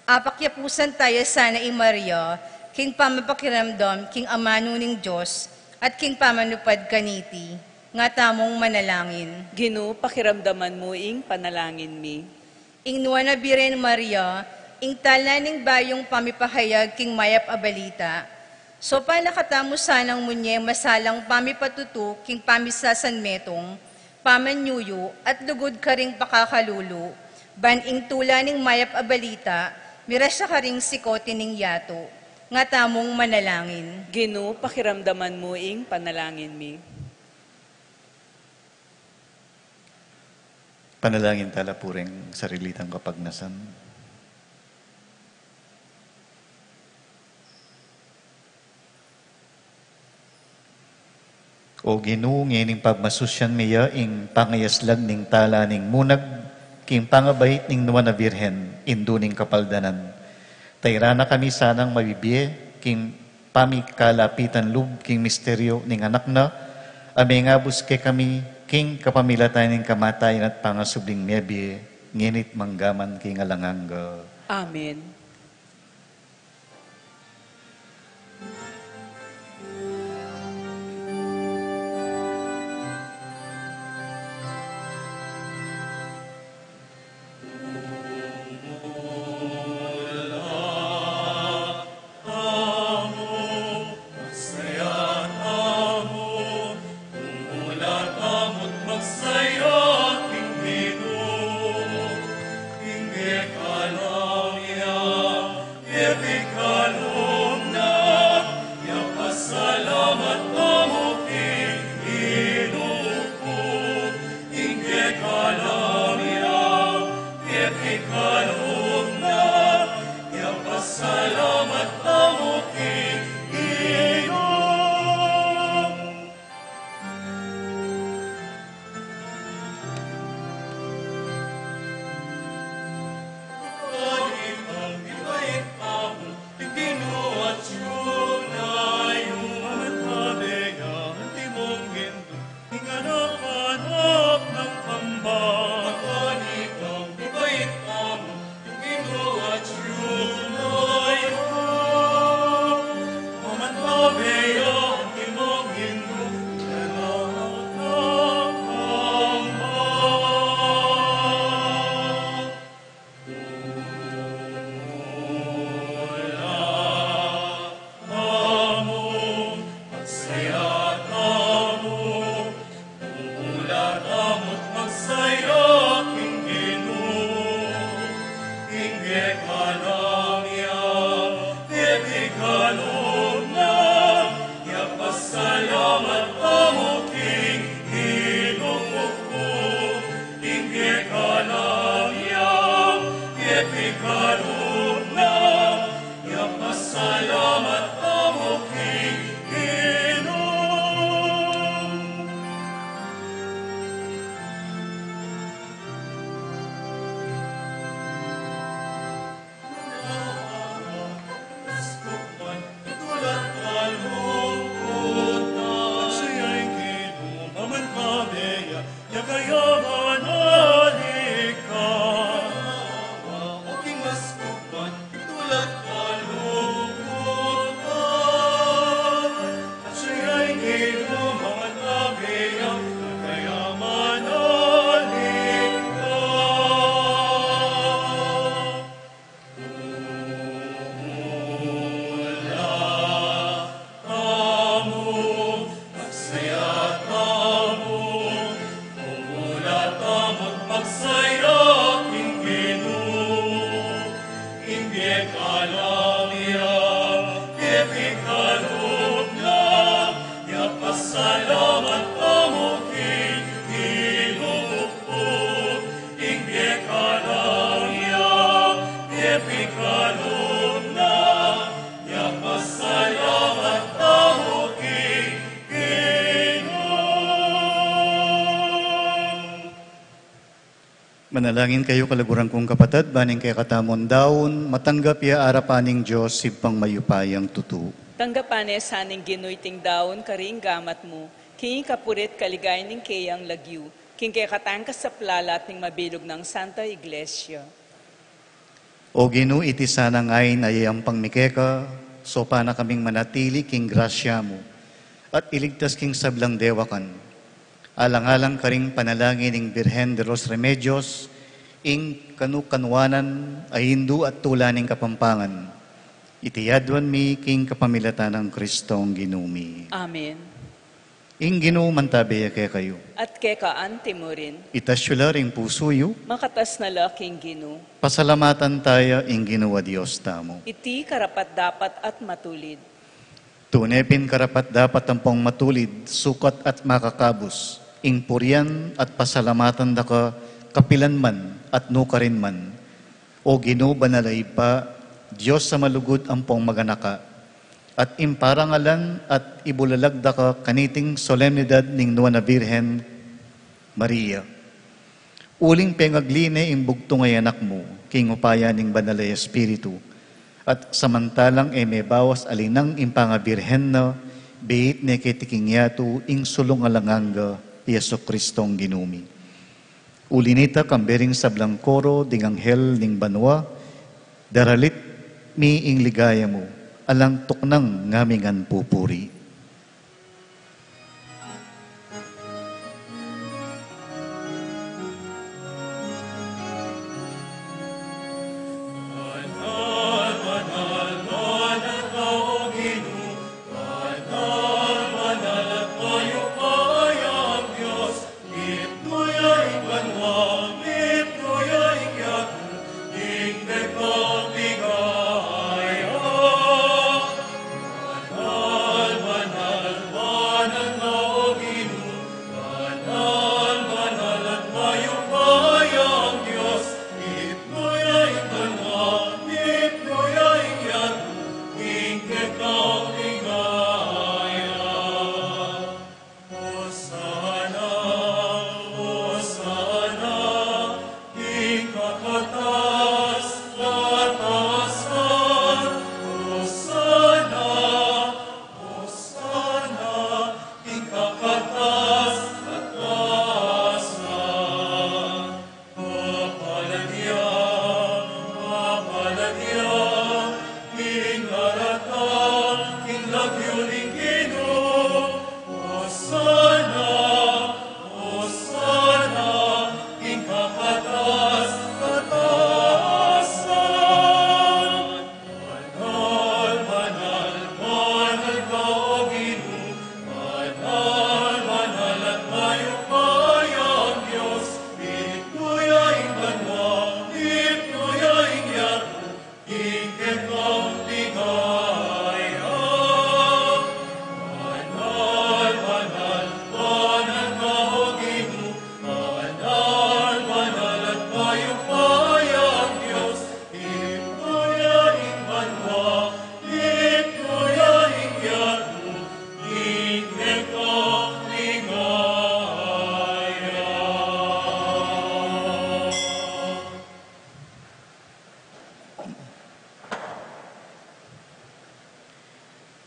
Apakyapusan tayo sana Maria, king pamapakiramdam, king amano ning Diyos, at king pamanupad kaniti, nga tamong manalangin. Ginoo, pakiramdaman mo ing panalangin mi. Ing nuwan na biren Maria, ing tala ning bayong pamipahayag, king mayap abalita, so pa nakatamo sanang munye masalang pamipatutu, king pamisasan metong, pamanyuyo, at lugod ka ring pakakalulu, ban ing tula ning mayap abalita, mirasya ka ring sikote ning yato, nga tamong manalangin. Ginoo, pakiramdaman mo ing panalangin mi. Panalangin tala puring sarilitang kapagnasan. O Ginoo, ning pagmasusyan miya ing pangayaslag ning tala ning munag, king pangabait ning nuwan na birhen, indo ning kapaldanan. Tayrana kami sanang mabibiye, king pamikalapitan lub, king misteryo ning anak na, ame nga buske kami, king kapamilatan ning kamatayan at pangasubling mebi, nginit manggaman king alanganga. Amen. Manalangin kayo kalaguran kong kapatid, baning kay katamon daon, matanggap ya arapaning Diyos sibpang mayupayang tutu. Tanggapane saning ginuiting daon karing gamat mo, king kapurit kaligay ning kayang lagyu, king kay katangkas sa plalat ning mabilog ng Santa Iglesia. O Ginu, iti sana ngayon ay ang pangmikeka, so pa na kaming manatili king grasya mo, at iligtas king sablang dewakan. Alang-alang karing panalangin ng Birhen de los Remedios, ing kanukanwanan ay hindu at tulaning kapampangan. Itiyadwan mi king kapamilatan ng Kristong ginumi. Amen. Ing Ginu, mantabi kaya kayo. At kay kaante mo rin, Itasyula ring pusuyo, makatas na laking Ginu, pasalamatan tayo ing Ginu a Diyos tamo. iti karapat dapat at matulid. Tunepin karapat dapat ang pong matulid, sukat at makakabos, ing puryan at pasalamatan da ka kapilan man at nukarin man. O Ginu, banalay pa, Diyos sa malugod ang pong maganaka, at imparangalan at ibulalag da ka kaniting solemnidad ning Nuana Birhen Maria. Uling pengagline ing bugto ngay anak mo, king upaya ning banalay Espiritu, at samantalang may bawas alinang impanga Birhen na beit ne kitiking yato ing sulong alanganga Yeso Kristong ginumi. Ulinita kambering sablang koro ding anghel ning banwa, daralit mi ing ligaya mo, alang tuknang ngamingan pupuri.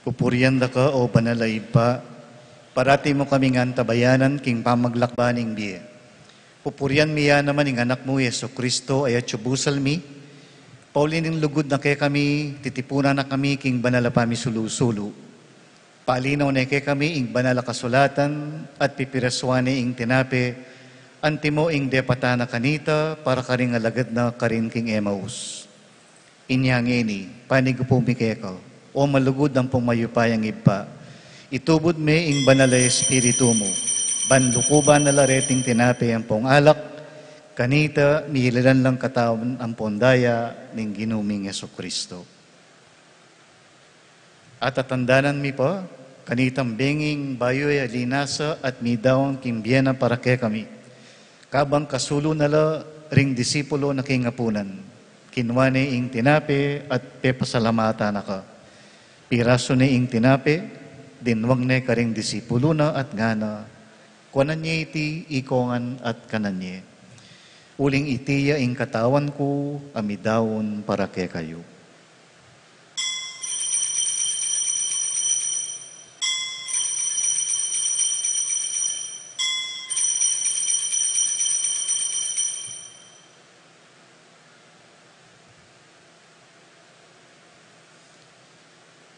Pupurian da ka o banalay pa, parati mo kami nga tabayanan king pamaglakbaning biye. Pupurian miya naman ing anak mo, Yeso Kristo, ay atsubusal mi. Paulining lugod na kay kami, titipunan na kami king banala pami sulusulu. Palinaw na kay kami ing banala kasulatan at pipiraswane ing tinape, antimo ing depata na kanita para karing alagad na karin king Emmaus. Inyangeni, panigupo mi kekaw, o malugod ang pumayupayang iba. Itubod me ing banalay Espiritu mo, banlukuban na lareting tinape ang pong alak, kanita mihilalan lang katawan ang pondaya ning ginuming Yeso Kristo. At atandanan mi pa, kanitang benging bayoy alinasa at midawang kimbyena para kay kami. Kabang kasulo nala ring disipulo na kingapunan, kinwane ing tinape at pepasalamata na ka. Piraso ni ing tinape, dinwang ne karing disipulo na at ngana, kunan niya iti ikongan at kanan niya. Uling itiya ing katawan ko, amidawon para kay kayo.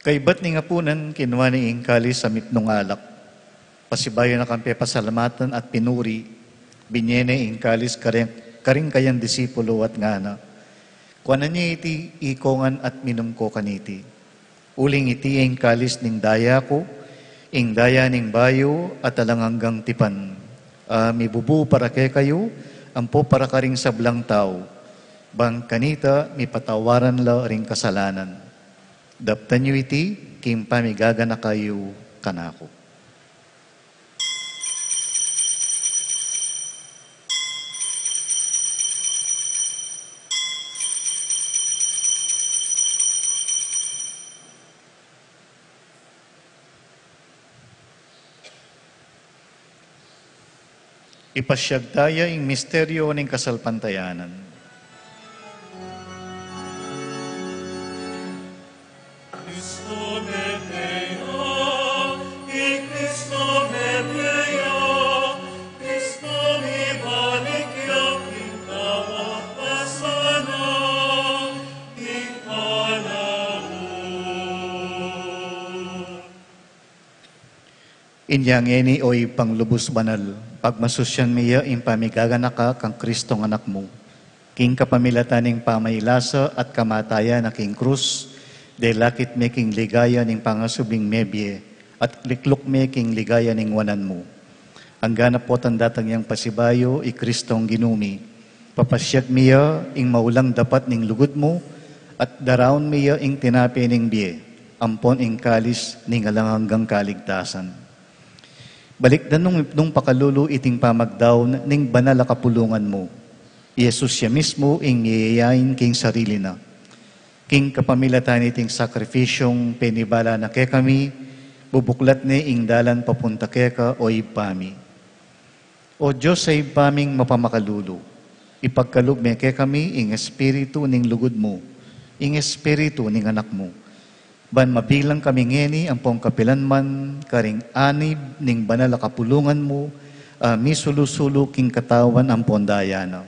Kay ba't ni nga punan, kinuha ni ingkali sa mitnong alak. Pasibayo na kampe pasalamatan at pinuri, binyene ingkalis karing kayang disipulo at ngana. Kuanan niya iti ikongan at minum ko kaniti. Uling iti ingkalis ning daya ko, ing daya ning bayo at alang hanggang tipan. Mibubu para kay kayo, ampo para karing sablang tao. Bang kanita, mipatawaran la ring kasalanan. Daptan nyo iti, kim pamigaga na kayo kanako. Ipasyag tayo ing misteryo ng kasalpantayanan. Inyang eni oy panglubos banal, pagmasusyan miya in pamigaganaka kang Kristong anak mo. King kapamilataning pamailasa at kamataya na king krus, de lakit me king ligaya ning pangasubing mebye, at liklok me king ligaya ning wanan mo. Ang ganap po tandatang yang pasibayo, i Kristong ginumi. Papasyag miya ing maulang dapat ning lugod mo, at daraon miya ing tinapi ning biye, ampon ing kalis ning alang hanggang kaligtasan. Balik na nung pakalulu iting pamagdaw ning banal kapulungan mo. Yesus siya mismo ing niyayain king sarili na. King kapamilatan iting sakrifisyong penibala na kay kami, bubuklat ni ing dalan papunta keka o ipami. O Diyos sa ipaming mapamakalulu, ipagkalub me kay kami ing espiritu ning lugod mo, ing espiritu ning anak mo. Ban mabilang kami ngeni ang pong kapilanman, karing anib ning banal kapulungan mo, misulusulo king katawan ang pondayana.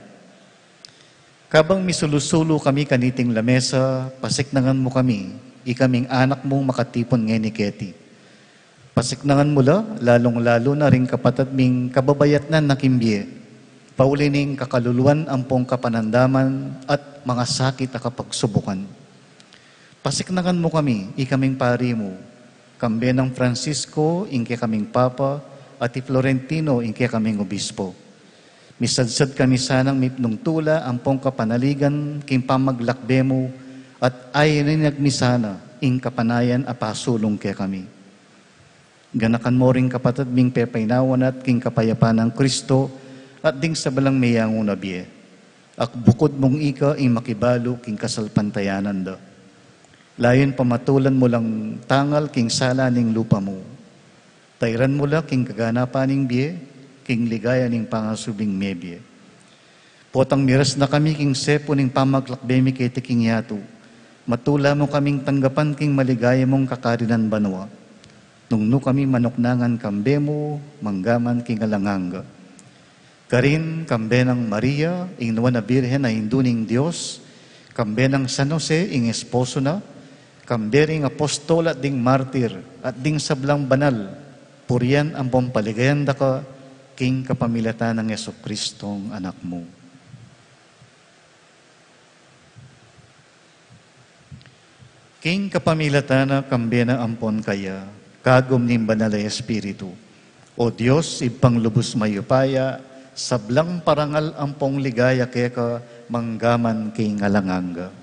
Kabang misulusulo kami kaniting lamesa, pasiknangan mo kami, ikaming anak mong makatipon ngeni keti. Pasiknangan mo la, lalong-lalo na ring kapatid ming kababayat na nakimbye, paulining kakaluluan ang pong kapanandaman at mga sakit na kapagsubukan. Pasiknakan mo kami, ikaming pari mo, kambe ng Francisco, inke kaming Papa, at i Florentino, inke kaming Obispo. Misadsad kami sanang mipnong tula, ang pong kapanaligan, king pamaglakbe mo, at ayanin nagmisana, ing kapanayan apasulong ke kami. Ganakan mo ring kapatid ming pepainawan at king kapayapan ng Kristo, at ding sa balang mayang unabye. Ak bukod mong ika, ing makibalo, king kasalpantayanan da. Layon pamatulan mo lang tangal king sala ning lupa mo. Tayran mo lang king kaganapan ning biye, king ligaya ning pangasubing mebye. Potang miras na kami king sepo ning pamaglakbemi kay king yato. Matula mo kaming tanggapan king maligaya mong kakarinan banwa. Nung kami manoknangan kambe mo, manggaman king alanganga. Karin kambe ng Maria, ing nawan na birhen na hinduning Diyos, kambe ng San Jose, ing esposo na, kambering apostol at ding martir at ding sablang banal, purian ang pampaligayan da ka, king kapamilatan ng Yeso Kristong anak mo. King kapamilatan na kambe na ampon kaya, kagom ning banal ay Espiritu. O Diyos, ibang lubos mayupaya, sablang parangal ampong ligaya kaya manggaman king alanganga.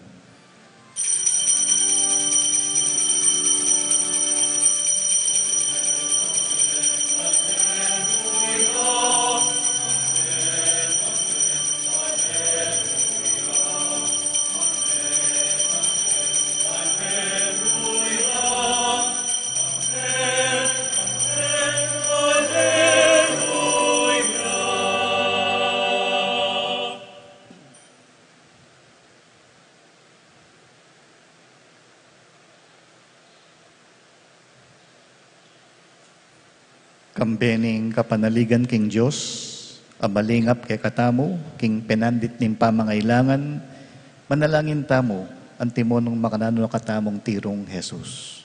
Kambening kapanaligan king Diyos, abalingap kay katamo, king penandit ning pamangailangan, manalangin tamo, ang timonong makanano na katamong tirong Jesus.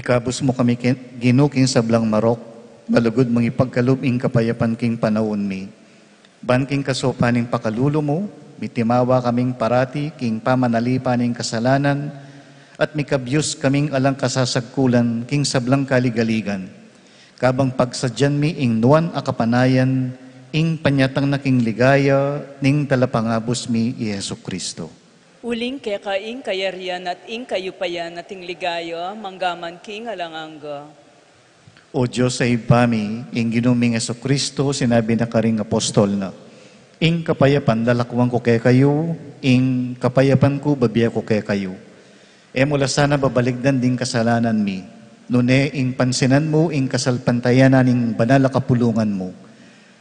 Ikabos mo kami ginuking sablang marok, malugod mong ipagkalubing kapayapan king panahon mi. Ban king kasopaning pakalulo mo, mitimawa kaming parati king pamanalipaning kasalanan, at mikabyus kaming alang kasasagkulan king sablang kaligaligan. Kabang pagsadyan mi ing nuan akapanayan, ing panyatang na king ligaya, ning talapangabos mi i Yesu Kristo. Uling kay kaing kayarian at ing kayupayan ating ligaya, manggaman king alanganga. O Diyos sa ipami, ing ginuming Yesu Kristo, sinabi na karing apostol na, ing kapayapan dalakwang ko kay kayo, ing kapayapan ko babiya ko kay kayo. E mula sana babaligdan ding kasalanan mi, nune ing pansinan mo, ing kasalpantayanan ing banal kapulungan mo.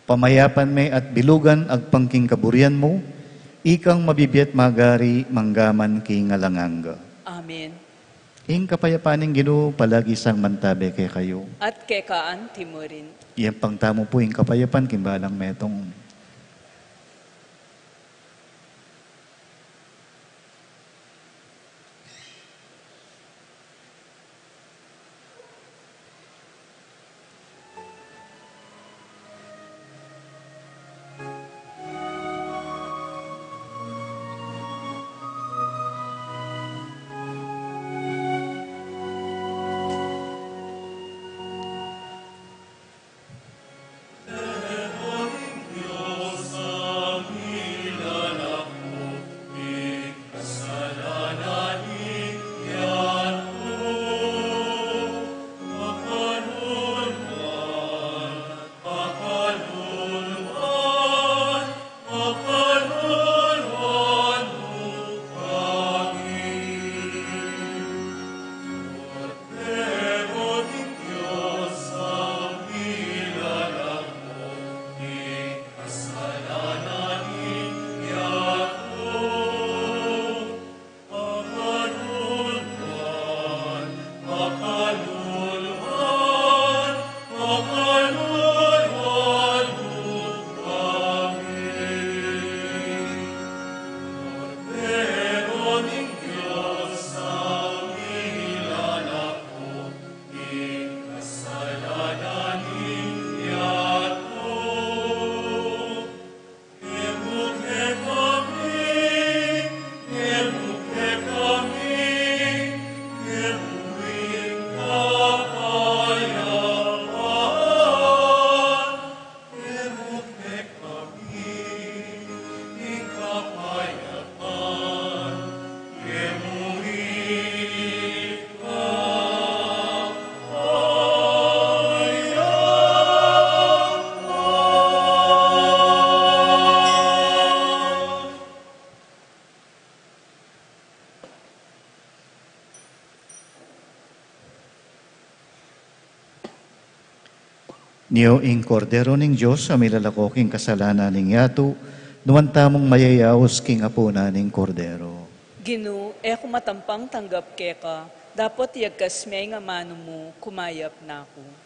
Pamayapan may at bilugan agpangking kaburian mo, ikang mabibiyat magari manggaman king alanganga. Amen. Ing kapayapaning Ginoo palagi sang mantabe kay kayo. At kay kaan timurin. Iyan pang tamo po ing kapayapan kimbalang metong. Niyo ing kordero ning Diyos sa milalakoking kasalanan ning yato, nuwan tamong mayayaos king apo na ning kordero. Ginu, kumatampang tanggap keka, dapat yagkas may nga mano mo, kumayap na ako.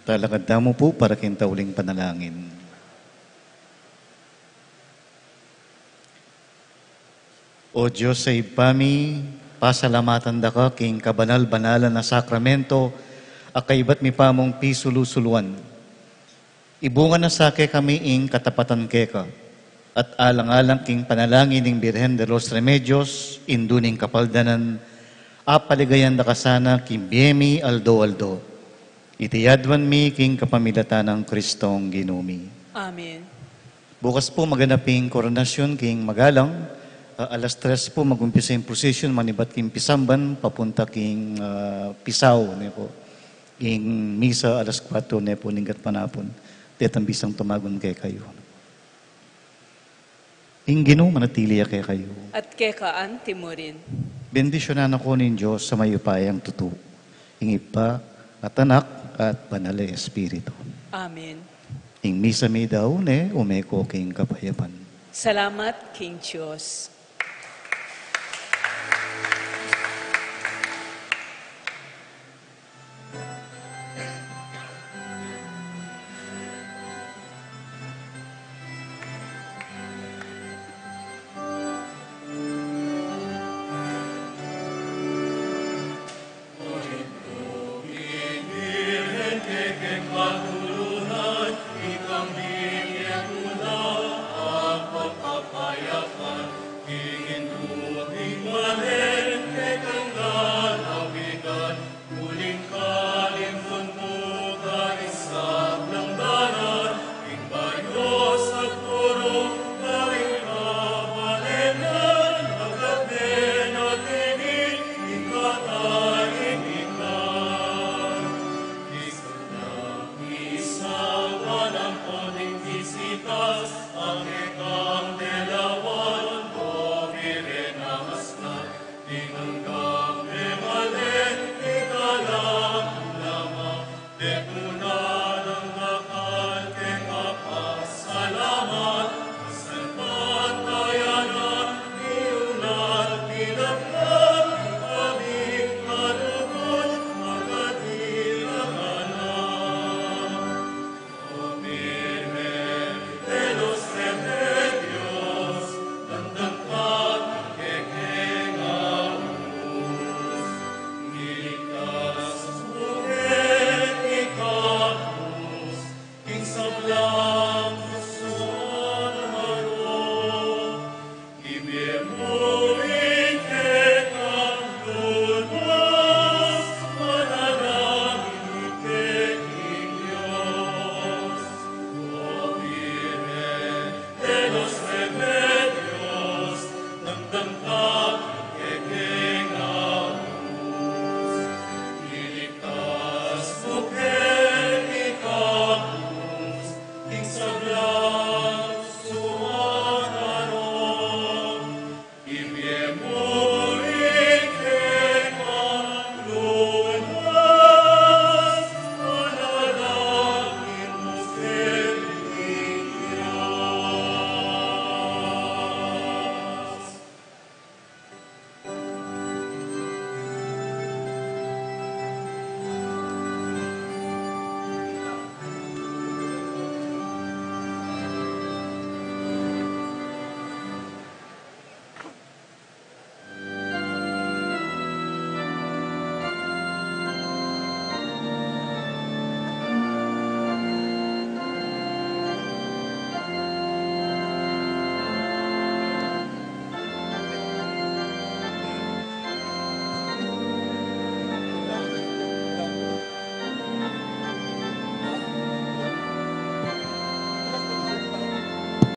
Talakad mo po para kintauling panalangin. O Diyos sa ipami, pasalamatan da ka king kabanal-banalan na sakramento, akaibat mi pamong pisulu-suluan. Ibunga na sa kami ing katapatan keka, at alang-alang king panalangin ng Birhen de los Remedios, induning kapaldanan, apaligayan da kasana king Biemi Aldo. Itiyadwan mi king kapamilatan ng Kristong Ginumi. Amen. Bukas po maganaping koronasyon king Magalang, alas 3 po mag-umpisa yung procession, manibat king Pisamban, papunta king Pisaw. Ne po. King Misa, alas 4 ne po, ninggat panapon. Tetambisang tumagon kay kayo. Ing Ginoo, manatili kay kayo. At kekaan timurin. Bendisyonan ako ng Diyos sa mayupayang tuto. Ing Ipa at Anak at Banal na Espiritu. Amen. Ing Misa mi daw ne, umeko king kapayapan. Salamat, King Diyos. King